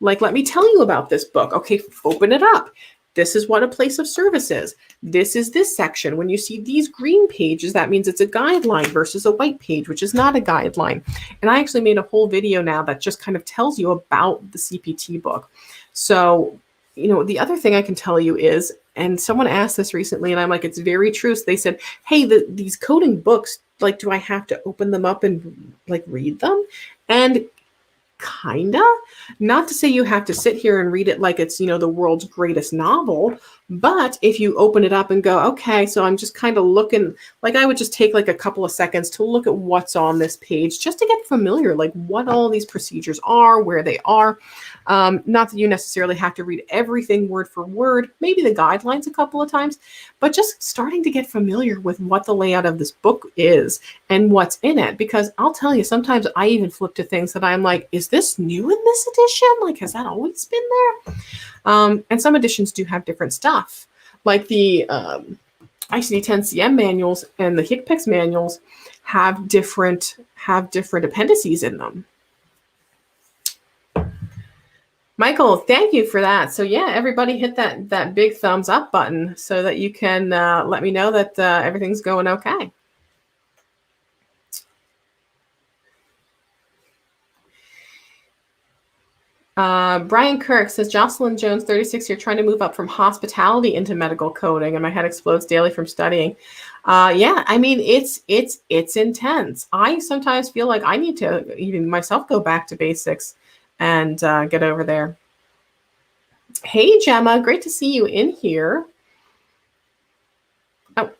like, let me tell you about this book. Okay, open it up. This is what a place of service is. This is this section. When you see these green pages, that means it's a guideline versus a white page, which is not a guideline. And I actually made a whole video now that just kind of tells you about the CPT book. So, the other thing I can tell you is, and someone asked this recently, and I'm like, it's very true. So they said, hey, these coding books, like, do I have to open them up and like read them? And kinda. Not to say you have to sit here and read it like it's, the world's greatest novel, but if you open it up and go, okay, so I'm just kind of looking, like I would just take like a couple of seconds to look at what's on this page just to get familiar, like what all these procedures are, where they are. Not that you necessarily have to read everything word for word, maybe the guidelines a couple of times, but just starting to get familiar with what the layout of this book is and what's in it. Because I'll tell you, sometimes I even flip to things that I'm like, is this new in this edition? Like, has that always been there? And some editions do have different stuff, like the ICD-10-CM manuals and the HCPCS manuals have different appendices in them. Michael, thank you for that. So yeah, everybody hit that big thumbs up button so that you can let me know that everything's going okay. Brian Kirk says, Jocelyn Jones, 36 here, trying to move up from hospitality into medical coding, and my head explodes daily from studying. Yeah, I mean, it's intense. I sometimes feel like I need to even myself go back to basics and get over there. Hey, Gemma, great to see you in here. Oh,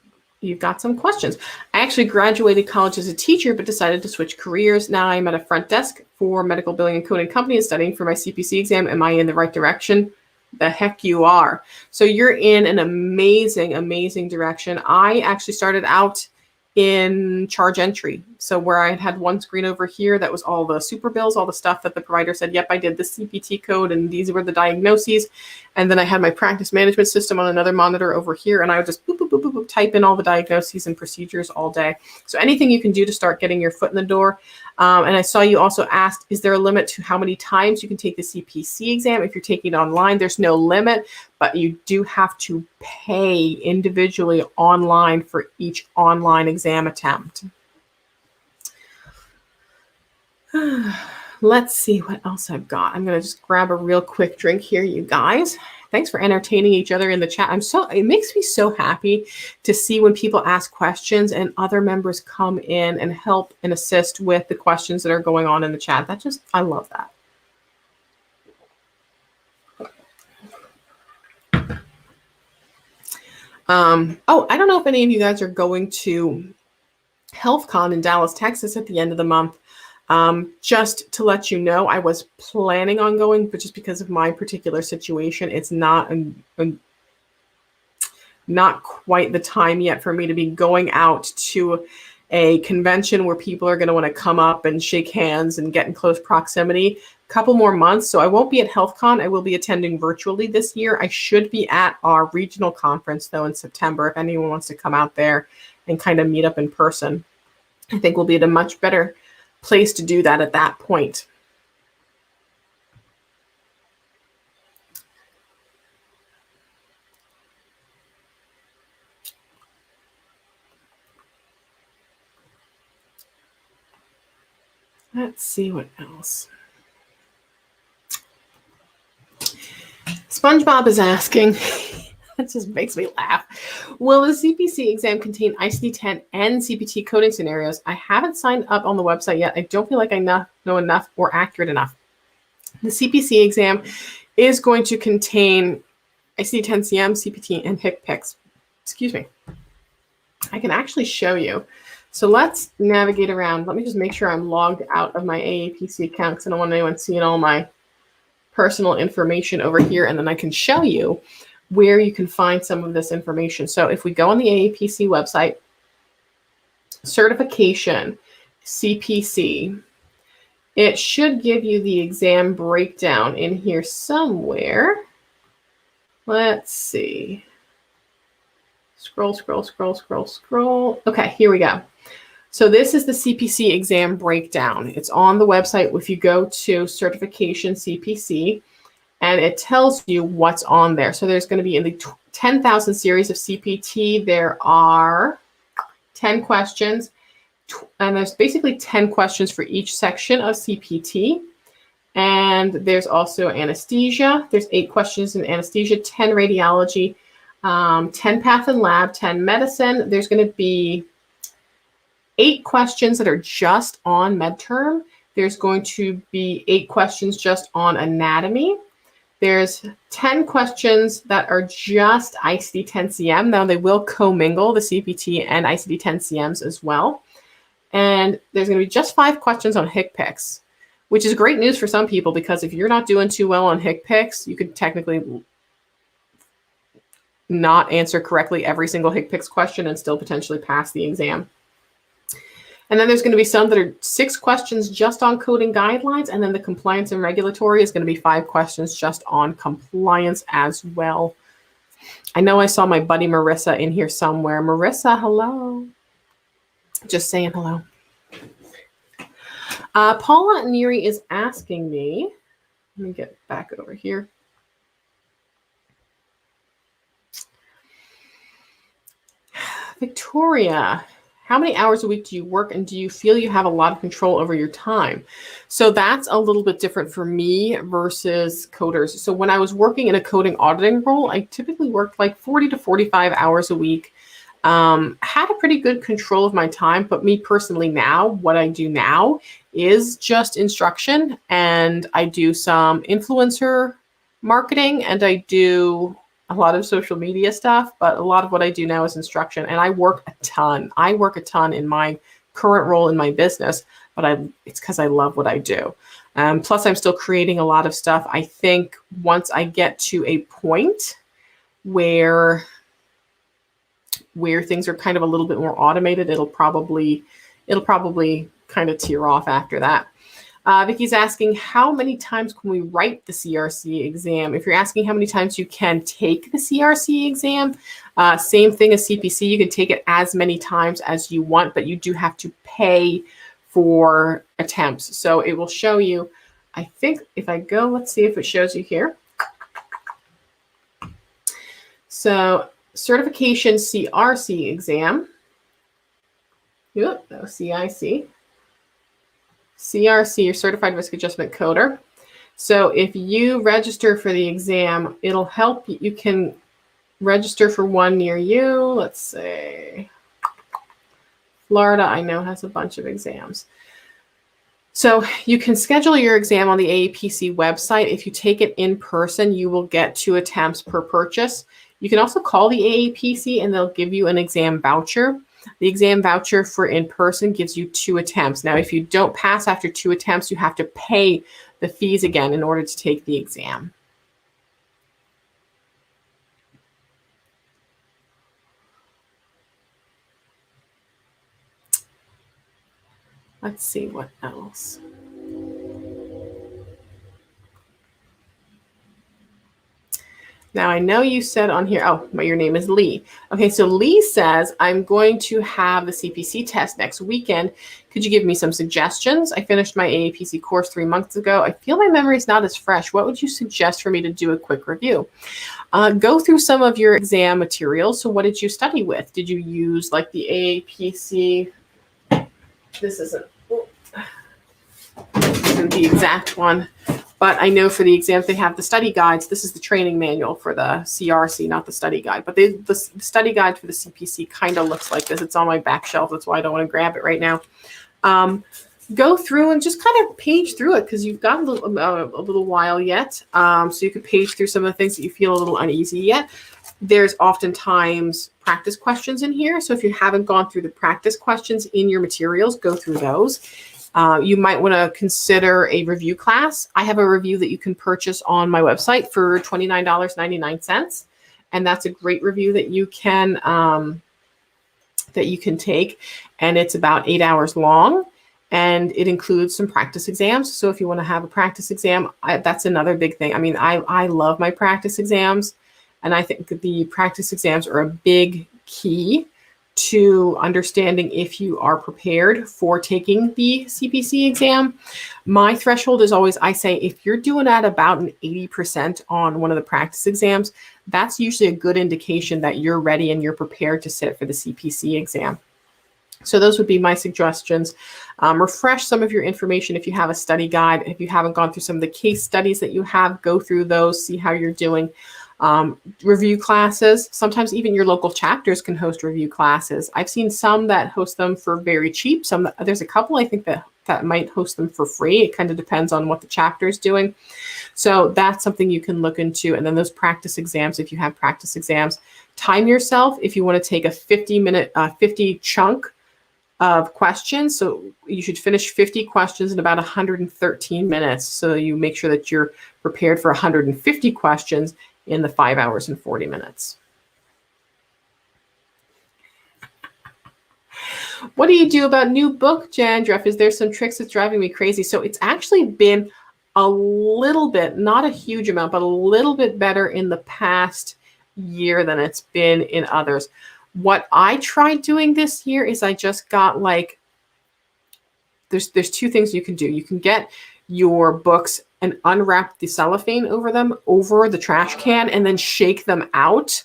you've got some questions. I actually graduated college as a teacher, but decided to switch careers. Now I'm at a front desk for medical billing and coding company and studying for my CPC exam. Am I in the right direction? The heck you are. So you're in an amazing, amazing direction. I actually started out in charge entry. So where I had one screen over here that was all the super bills, all the stuff that the provider said, yep, I did the CPT code and these were the diagnoses. And then I had my practice management system on another monitor over here, and I would just boop, boop, boop, boop, boop, type in all the diagnoses and procedures all day. So anything you can do to start getting your foot in the door. And I saw you also asked, is there a limit to how many times you can take the CPC exam? If you're taking it online, there's no limit, but you do have to pay individually online for each online exam attempt. Let's see what else I've got. I'm going to just grab a real quick drink here, you guys. Thanks for entertaining each other in the chat. It makes me so happy to see when people ask questions and other members come in and help and assist with the questions that are going on in the chat. I love that. Oh, I don't know if any of you guys are going to HealthCon in Dallas, Texas at the end of the month. Just to let you know, I was planning on going, but just because of my particular situation, it's not quite the time yet for me to be going out to a convention where people are going to want to come up and shake hands and get in close proximity. A couple more months, so I won't be at HealthCon. I will be attending virtually this year. I should be at our regional conference, though, in September, if anyone wants to come out there and kind of meet up in person. I think we'll be at a much better place to do that at that point. Let's see what else. SpongeBob is asking, that just makes me laugh. Will the CPC exam contain ICD-10 and CPT coding scenarios? I haven't signed up on the website yet. I don't feel like I know enough or accurate enough. The CPC exam is going to contain ICD-10-CM, CPT, and HCPCS. Excuse me. I can actually show you. So let's navigate around. Let me just make sure I'm logged out of my AAPC account because I don't want anyone seeing all my personal information over here, and then I can show you where you can find some of this information. So if we go on the AAPC website, certification, CPC, it should give you the exam breakdown in here somewhere. Let's see. Scroll, scroll, scroll, scroll, scroll. Okay, here we go. So this is the CPC exam breakdown. It's on the website. If you go to certification CPC, and it tells you what's on there. So there's going to be in the 10,000 series of CPT, there are 10 questions, and there's basically 10 questions for each section of CPT. And there's also anesthesia. There's 8 questions in anesthesia, 10 radiology, 10 path and lab, 10 medicine. There's going to be 8 questions that are just on MedTerm. There's going to be 8 questions just on anatomy. There's 10 questions that are just ICD-10-CM. Now, they will commingle the CPT and ICD-10-CMs as well. And there's going to be just 5 questions on HCPCS, which is great news for some people because if you're not doing too well on HCPCS, you could technically not answer correctly every single HCPCS question and still potentially pass the exam. And then there's going to be some that are 6 questions just on coding guidelines, and then the compliance and regulatory is going to be 5 questions just on compliance as well. I know I saw my buddy Marissa in here somewhere. Marissa, hello. Just saying hello. Paula Neary is asking me, let me get back over here. Victoria, How many hours a week do you work, and do you feel you have a lot of control over your time? So that's a little bit different for me versus coders. So when I was working in a coding auditing role, I typically worked like 40 to 45 hours a week. Had a pretty good control of my time, but me personally now, what I do now is just instruction, and I do some influencer marketing, and I do a lot of social media stuff, but a lot of what I do now is instruction, and I work a ton. I work a ton in my current role in my business, but it's because I love what I do. Plus, I'm still creating a lot of stuff. I think once I get to a point where things are kind of a little bit more automated, it'll probably kind of tear off after that. Vicky's asking, how many times can we write the CRC exam? If you're asking how many times you can take the CRC exam, same thing as CPC. You can take it as many times as you want, but you do have to pay for attempts. So it will show you, I think if I go, let's see if it shows you here. So certification CRC exam. Yep, that was CIC. CRC, your Certified Risk Adjustment Coder. So if you register for the exam, it'll help you. You can register for one near you. Let's say Florida, I know, has a bunch of exams. So you can schedule your exam on the AAPC website. If you take it in person, you will get 2 attempts per purchase. You can also call the AAPC and they'll give you an exam voucher. The exam voucher for in-person gives you 2 attempts. Now, if you don't pass after 2 attempts, you have to pay the fees again in order to take the exam. Let's see what else. Now, I know you said on here, oh, your name is Lee. Okay, so Lee says, I'm going to have the CPC test next weekend. Could you give me some suggestions? I finished my AAPC course 3 months ago. I feel my memory is not as fresh. What would you suggest for me to do a quick review? Go through some of your exam materials. So what did you study with? Did you use like the AAPC? This isn't the exact one. But I know for the exams, they have the study guides. This is the training manual for the CRC, not the study guide. But the study guide for the CPC kind of looks like this. It's on my back shelf. That's why I don't want to grab it right now. Go through and just kind of page through it because you've got a little while yet. So you could page through some of the things that you feel a little uneasy yet. There's oftentimes practice questions in here. So if you haven't gone through the practice questions in your materials, go through those. You might want to consider a review class. I have a review that you can purchase on my website for $29.99. And that's a great review that you can take. And it's about 8 hours long. And it includes some practice exams. So if you want to have a practice exam, that's another big thing. I mean, I love my practice exams. And I think that the practice exams are a big key to understanding if you are prepared for taking the CPC exam. My threshold is always, I say, if you're doing at about an 80% on one of the practice exams, that's usually a good indication that you're ready and you're prepared to sit for the CPC exam. So those would be my suggestions. Refresh some of your information if you have a study guide. If you haven't gone through some of the case studies that you have, go through those, see how you're doing. Review classes. Sometimes even your local chapters can host review classes. I've seen some that host them for very cheap. There's a couple I think that might host them for free. It kind of depends on what the chapter is doing. So that's something you can look into. And then those practice exams, if you have practice exams, time yourself if you want to take a 50 chunk of questions. So you should finish 50 questions in about 113 minutes. So you make sure that you're prepared for 150 questions in the 5 hours and 40 minutes. What do you do about new book, Jandref? Is there some tricks that's driving me crazy? So it's actually been a little bit, not a huge amount, but a little bit better in the past year than it's been in others. What I tried doing this year is I just got like, there's 2 things you can do. You can get your books and unwrap the cellophane over them, over the trash can, and then shake them out.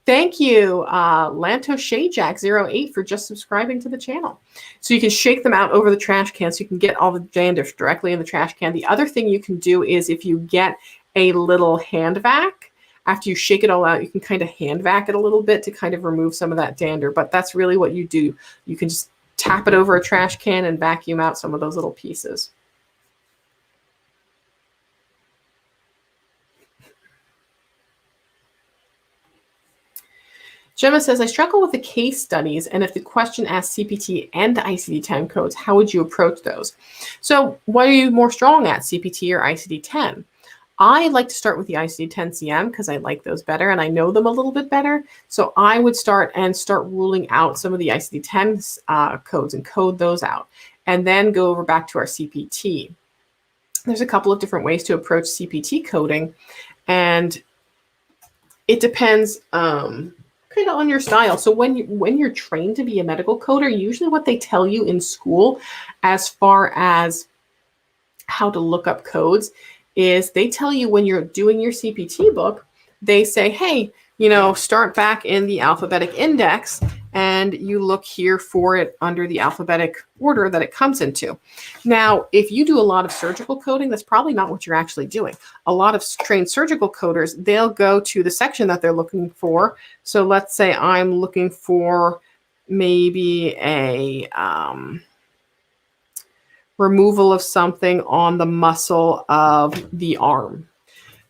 Thank you, Lanto Shayjack08 for just subscribing to the channel. So you can shake them out over the trash can so you can get all the dander directly in the trash can. The other thing you can do is if you get a little hand vac, after you shake it all out, you can kind of hand vac it a little bit to kind of remove some of that dander. But that's really what you do. You can just tap it over a trash can and vacuum out some of those little pieces. Gemma says, I struggle with the case studies, and if the question asks CPT and ICD-10 codes, how would you approach those? So what are you more strong at, CPT or ICD-10? I like to start with the ICD-10 CM because I like those better and I know them a little bit better. So I would start ruling out some of the ICD-10 codes and code those out, and then go over back to our CPT. There's a couple of different ways to approach CPT coding, and it depends kind of on your style. So when you're trained to be a medical coder, usually what they tell you in school as far as how to look up codes is they tell you when you're doing your CPT book, they say, hey, start back in the alphabetic index and you look here for it under the alphabetic order that it comes into. Now, if you do a lot of surgical coding, that's probably not what you're actually doing. A lot of trained surgical coders, they'll go to the section that they're looking for. So let's say I'm looking for maybe a removal of something on the muscle of the arm.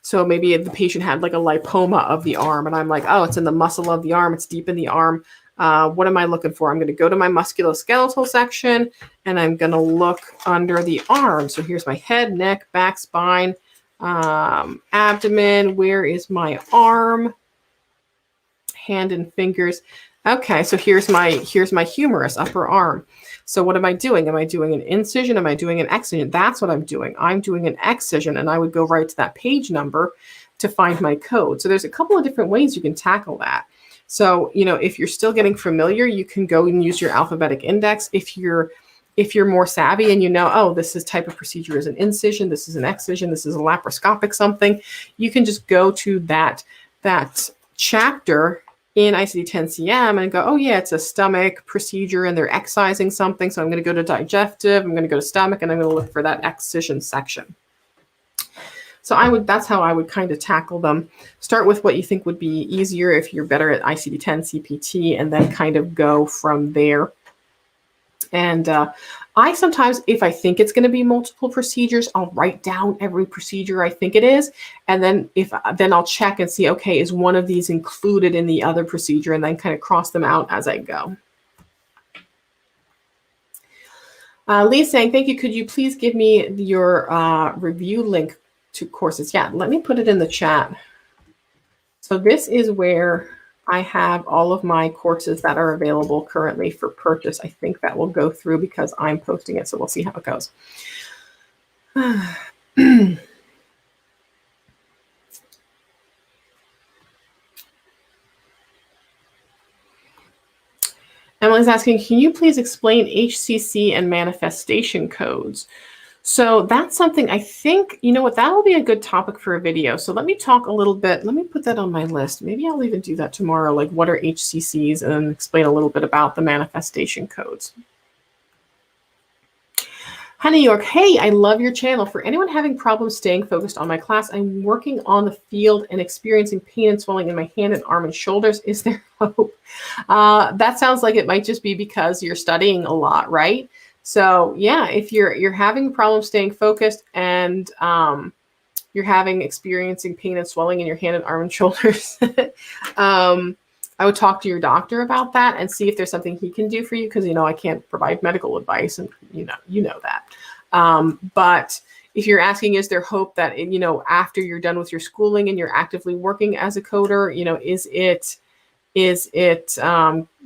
So maybe the patient had like a lipoma of the arm, and I'm like, oh, it's in the muscle of the arm. It's deep in the arm. What am I looking for? I'm going to go to my musculoskeletal section, and I'm going to look under the arm. So here's my head, neck, back, spine, abdomen. Where is my arm? Hand and fingers. Okay, so here's my humerus, upper arm. So what am I doing? Am I doing an incision? Am I doing an excision? That's what I'm doing. I'm doing an excision, and I would go right to that page number to find my code. So there's a couple of different ways you can tackle that. So, if you're still getting familiar, you can go and use your alphabetic index. If you're more savvy and oh, this is type of procedure is an incision, this is an excision, this is a laparoscopic something, you can just go to that chapter in ICD-10 CM and go, oh yeah, it's a stomach procedure and they're excising something. So I'm going to go to digestive, I'm going to go to stomach, and I'm going to look for that excision section. So that's how I would kind of tackle them. Start with what you think would be easier if you're better at ICD-10 CPT, and then kind of go from there. And I sometimes, if I think it's going to be multiple procedures, I'll write down every procedure I think it is. And then then I'll check and see, okay, is one of these included in the other procedure, and then kind of cross them out as I go. Lee's saying, thank you. Could you please give me your review link to courses? Yeah, let me put it in the chat. So this is where I have all of my courses that are available currently for purchase. I think that will go through because I'm posting it, so we'll see how it goes. Emily's asking, can you please explain HCC and manifestation codes? So that's something I think, that will be a good topic for a video. So let me talk a little bit. Let me put that on my list. Maybe I'll even do that tomorrow. Like, what are HCCs, and explain a little bit about the manifestation codes. Honey York, hey, I love your channel. For anyone having problems staying focused on my class, I'm working on the field and experiencing pain and swelling in my hand and arm and shoulders. Is there hope? That sounds like it might just be because you're studying a lot, right? So yeah, if you're having problems staying focused and you're experiencing pain and swelling in your hand and arm and shoulders, I would talk to your doctor about that and see if there's something he can do for you, because I can't provide medical advice, and you know that. But if you're asking, is there hope that after you're done with your schooling and you're actively working as a coder, is it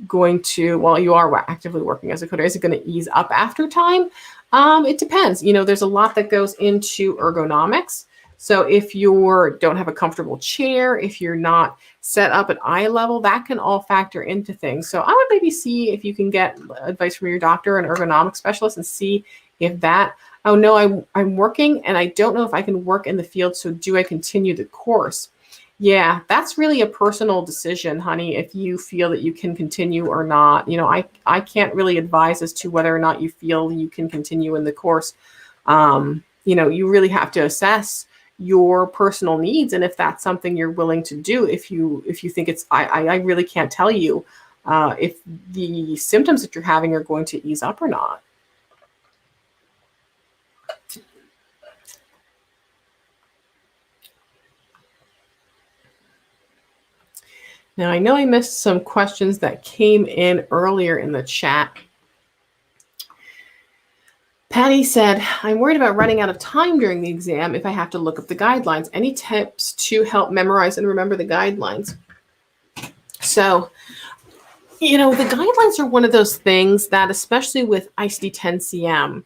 going to, while you are actively working as a coder, is it going to ease up after time? It depends. There's a lot that goes into ergonomics. So if you don't have a comfortable chair, if you're not set up at eye level, that can all factor into things. So I would maybe see if you can get advice from your doctor, an ergonomic specialist, and see if that, oh no, I'm working and I don't know if I can work in the field, so do I continue the course? Yeah, that's really a personal decision, honey, if you feel that you can continue or not. I can't really advise as to whether or not you feel you can continue in the course. You really have to assess your personal needs and if that's something you're willing to do. If you think I really can't tell you if the symptoms that you're having are going to ease up or not. Now, I know I missed some questions that came in earlier in the chat. Patty said, I'm worried about running out of time during the exam if I have to look up the guidelines. Any tips to help memorize and remember the guidelines? So, the guidelines are one of those things that, especially with ICD-10-CM,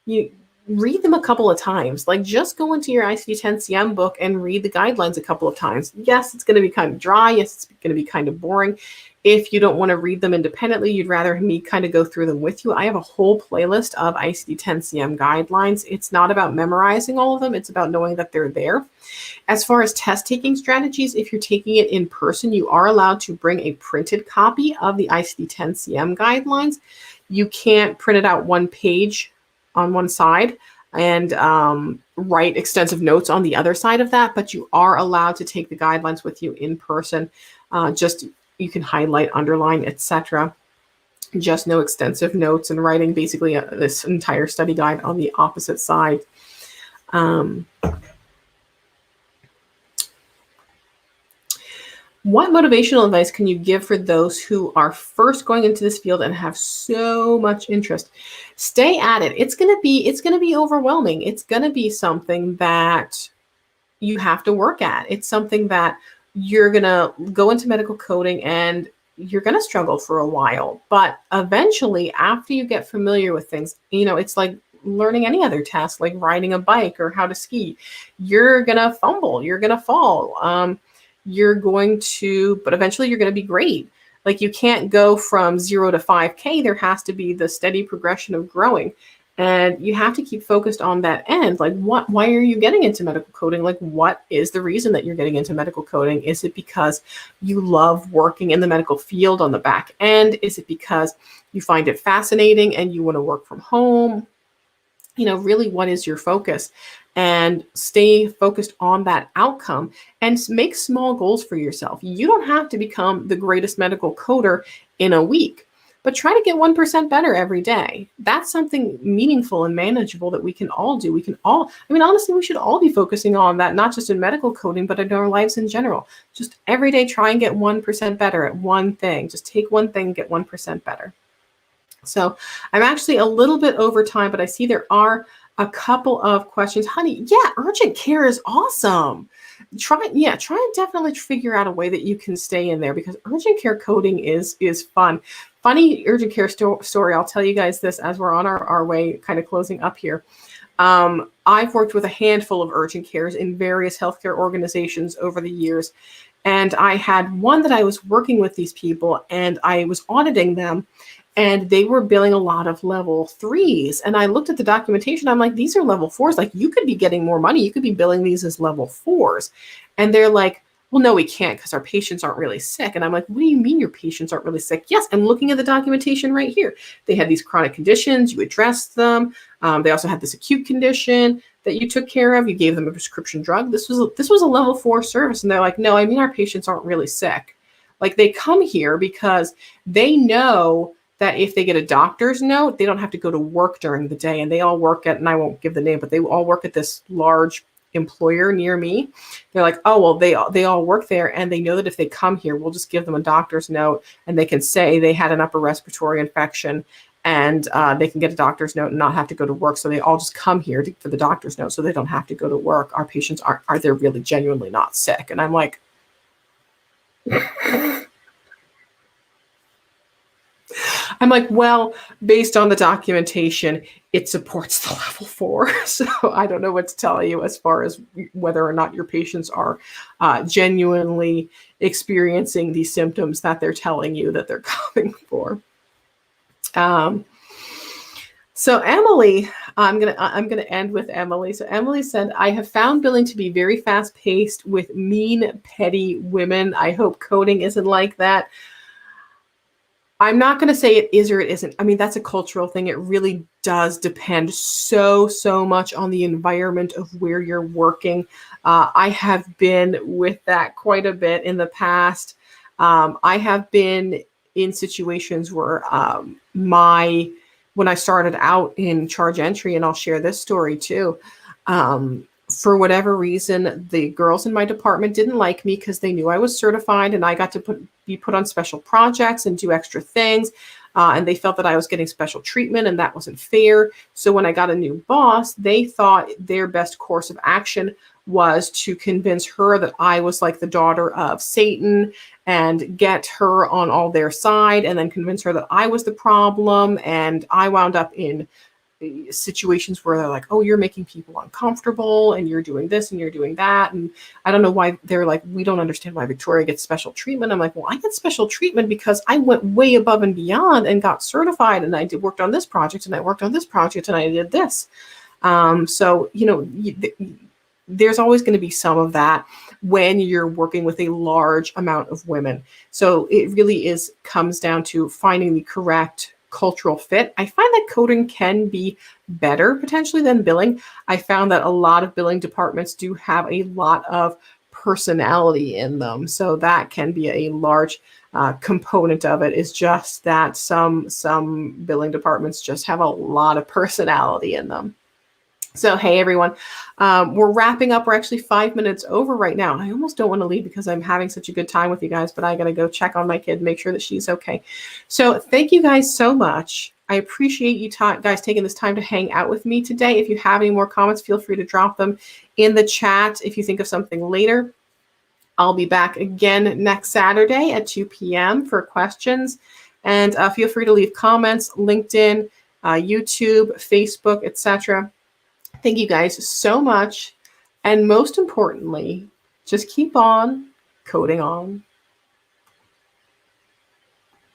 you read them a couple of times. Like, just go into your ICD-10-CM book and read the guidelines a couple of times. Yes, it's going to be kind of dry. Yes, it's going to be kind of boring. If you don't want to read them independently, you'd rather me kind of go through them with you. I have a whole playlist of ICD-10-CM guidelines. It's not about memorizing all of them. It's about knowing that they're there. As far as test taking strategies, if you're taking it in person, you are allowed to bring a printed copy of the ICD-10-CM guidelines. You can't print it out one page on one side and write extensive notes on the other side of that, but you are allowed to take the guidelines with you in person. You can highlight, underline, etc. Just no extensive notes and writing basically this entire study guide on the opposite side. What motivational advice can you give for those who are first going into this field and have so much interest? Stay at it. It's going to be overwhelming. It's going to be something that you have to work at. It's something that you're going to go into medical coding and you're going to struggle for a while. But eventually, after you get familiar with things, it's like learning any other test, like riding a bike or how to ski. You're going to fumble. You're going to fall. But eventually you're going to be great. Like, you can't go from 0 to 5K. There has to be the steady progression of growing. And you have to keep focused on that end. Like, why are you getting into medical coding? Like, what is the reason that you're getting into medical coding? Is it because you love working in the medical field on the back end? Is it because you find it fascinating and you want to work from home? Really, what is your focus? And stay focused on that outcome and make small goals for yourself. You don't have to become the greatest medical coder in a week, but try to get 1% better every day. That's something meaningful and manageable that we can all do. Honestly, we should all be focusing on that, not just in medical coding, but in our lives in general. Just every day, try and get 1% better at one thing. Just take one thing, get 1% better. So I'm actually a little bit over time, but I see there are a couple of questions. Honey, yeah, urgent care is awesome. Try and definitely figure out a way that you can stay in there, because urgent care coding is fun. Funny urgent care story. I'll tell you guys this as we're on our way kind of closing up here. I've worked with a handful of urgent cares in various healthcare organizations over the years. And I had one that I was working with these people and I was auditing them. And they were billing a lot of level 3s. And I looked at the documentation. I'm like, these are level 4s. Like, you could be getting more money. You could be billing these as level 4s. And they're like, well, no, we can't because our patients aren't really sick. And I'm like, what do you mean your patients aren't really sick? Yes, I'm looking at the documentation right here. They had these chronic conditions. You addressed them. They also had this acute condition that you took care of. You gave them a prescription drug. This was a level 4 service. And they're like, no, I mean, our patients aren't really sick. Like, they come here because they know that if they get a doctor's note, they don't have to go to work during the day. And they all work at, and I won't give the name, but they all work at this large employer near me. They're like, oh, well, they all work there. And they know that if they come here, we'll just give them a doctor's note and they can say they had an upper respiratory infection and they can get a doctor's note and not have to go to work. So they all just come here for the doctor's note so they don't have to go to work. Our patients are they really genuinely not sick? And I'm like, well, based on the documentation, it supports the level 4. So I don't know what to tell you as far as whether or not your patients are genuinely experiencing these symptoms that they're telling you that they're coming for. So Emily, I'm gonna end with Emily. So Emily said, "I have found billing to be very fast paced with mean, petty women. I hope coding isn't like that." I'm not going to say it is or it isn't. I mean, that's a cultural thing. It really does depend so much on the environment of where you're working. I have been with that quite a bit in the past. I have been in situations where when I started out in charge entry, and I'll share this story too. For whatever reason, the girls in my department didn't like me because they knew I was certified and I got to be put on special projects and do extra things. And they felt that I was getting special treatment and that wasn't fair. So when I got a new boss, they thought their best course of action was to convince her that I was like the daughter of Satan and get her on all their side and then convince her that I was the problem. And I wound up in situations where they're like, "Oh, you're making people uncomfortable and you're doing this and you're doing that." And I don't know why they're like, "We don't understand why Victoria gets special treatment." I'm like, "Well, I get special treatment because I went way above and beyond and got certified and worked on this project and I worked on this project and I did this." So, there's always going to be some of that when you're working with a large amount of women. So it really comes down to finding the correct cultural fit. I find that coding can be better potentially than billing. I found that a lot of billing departments do have a lot of personality in them. So that can be a large component of it, is just that some billing departments just have a lot of personality in them. So, hey, everyone, we're wrapping up. We're actually 5 minutes over right now. I almost don't want to leave because I'm having such a good time with you guys, but I got to go check on my kid, make sure that she's okay. So thank you guys so much. I appreciate you guys taking this time to hang out with me today. If you have any more comments, feel free to drop them in the chat. If you think of something later, I'll be back again next Saturday at 2 p.m. for questions. And feel free to leave comments, LinkedIn, YouTube, Facebook, etc. Thank you guys so much. And most importantly, just keep on coding on.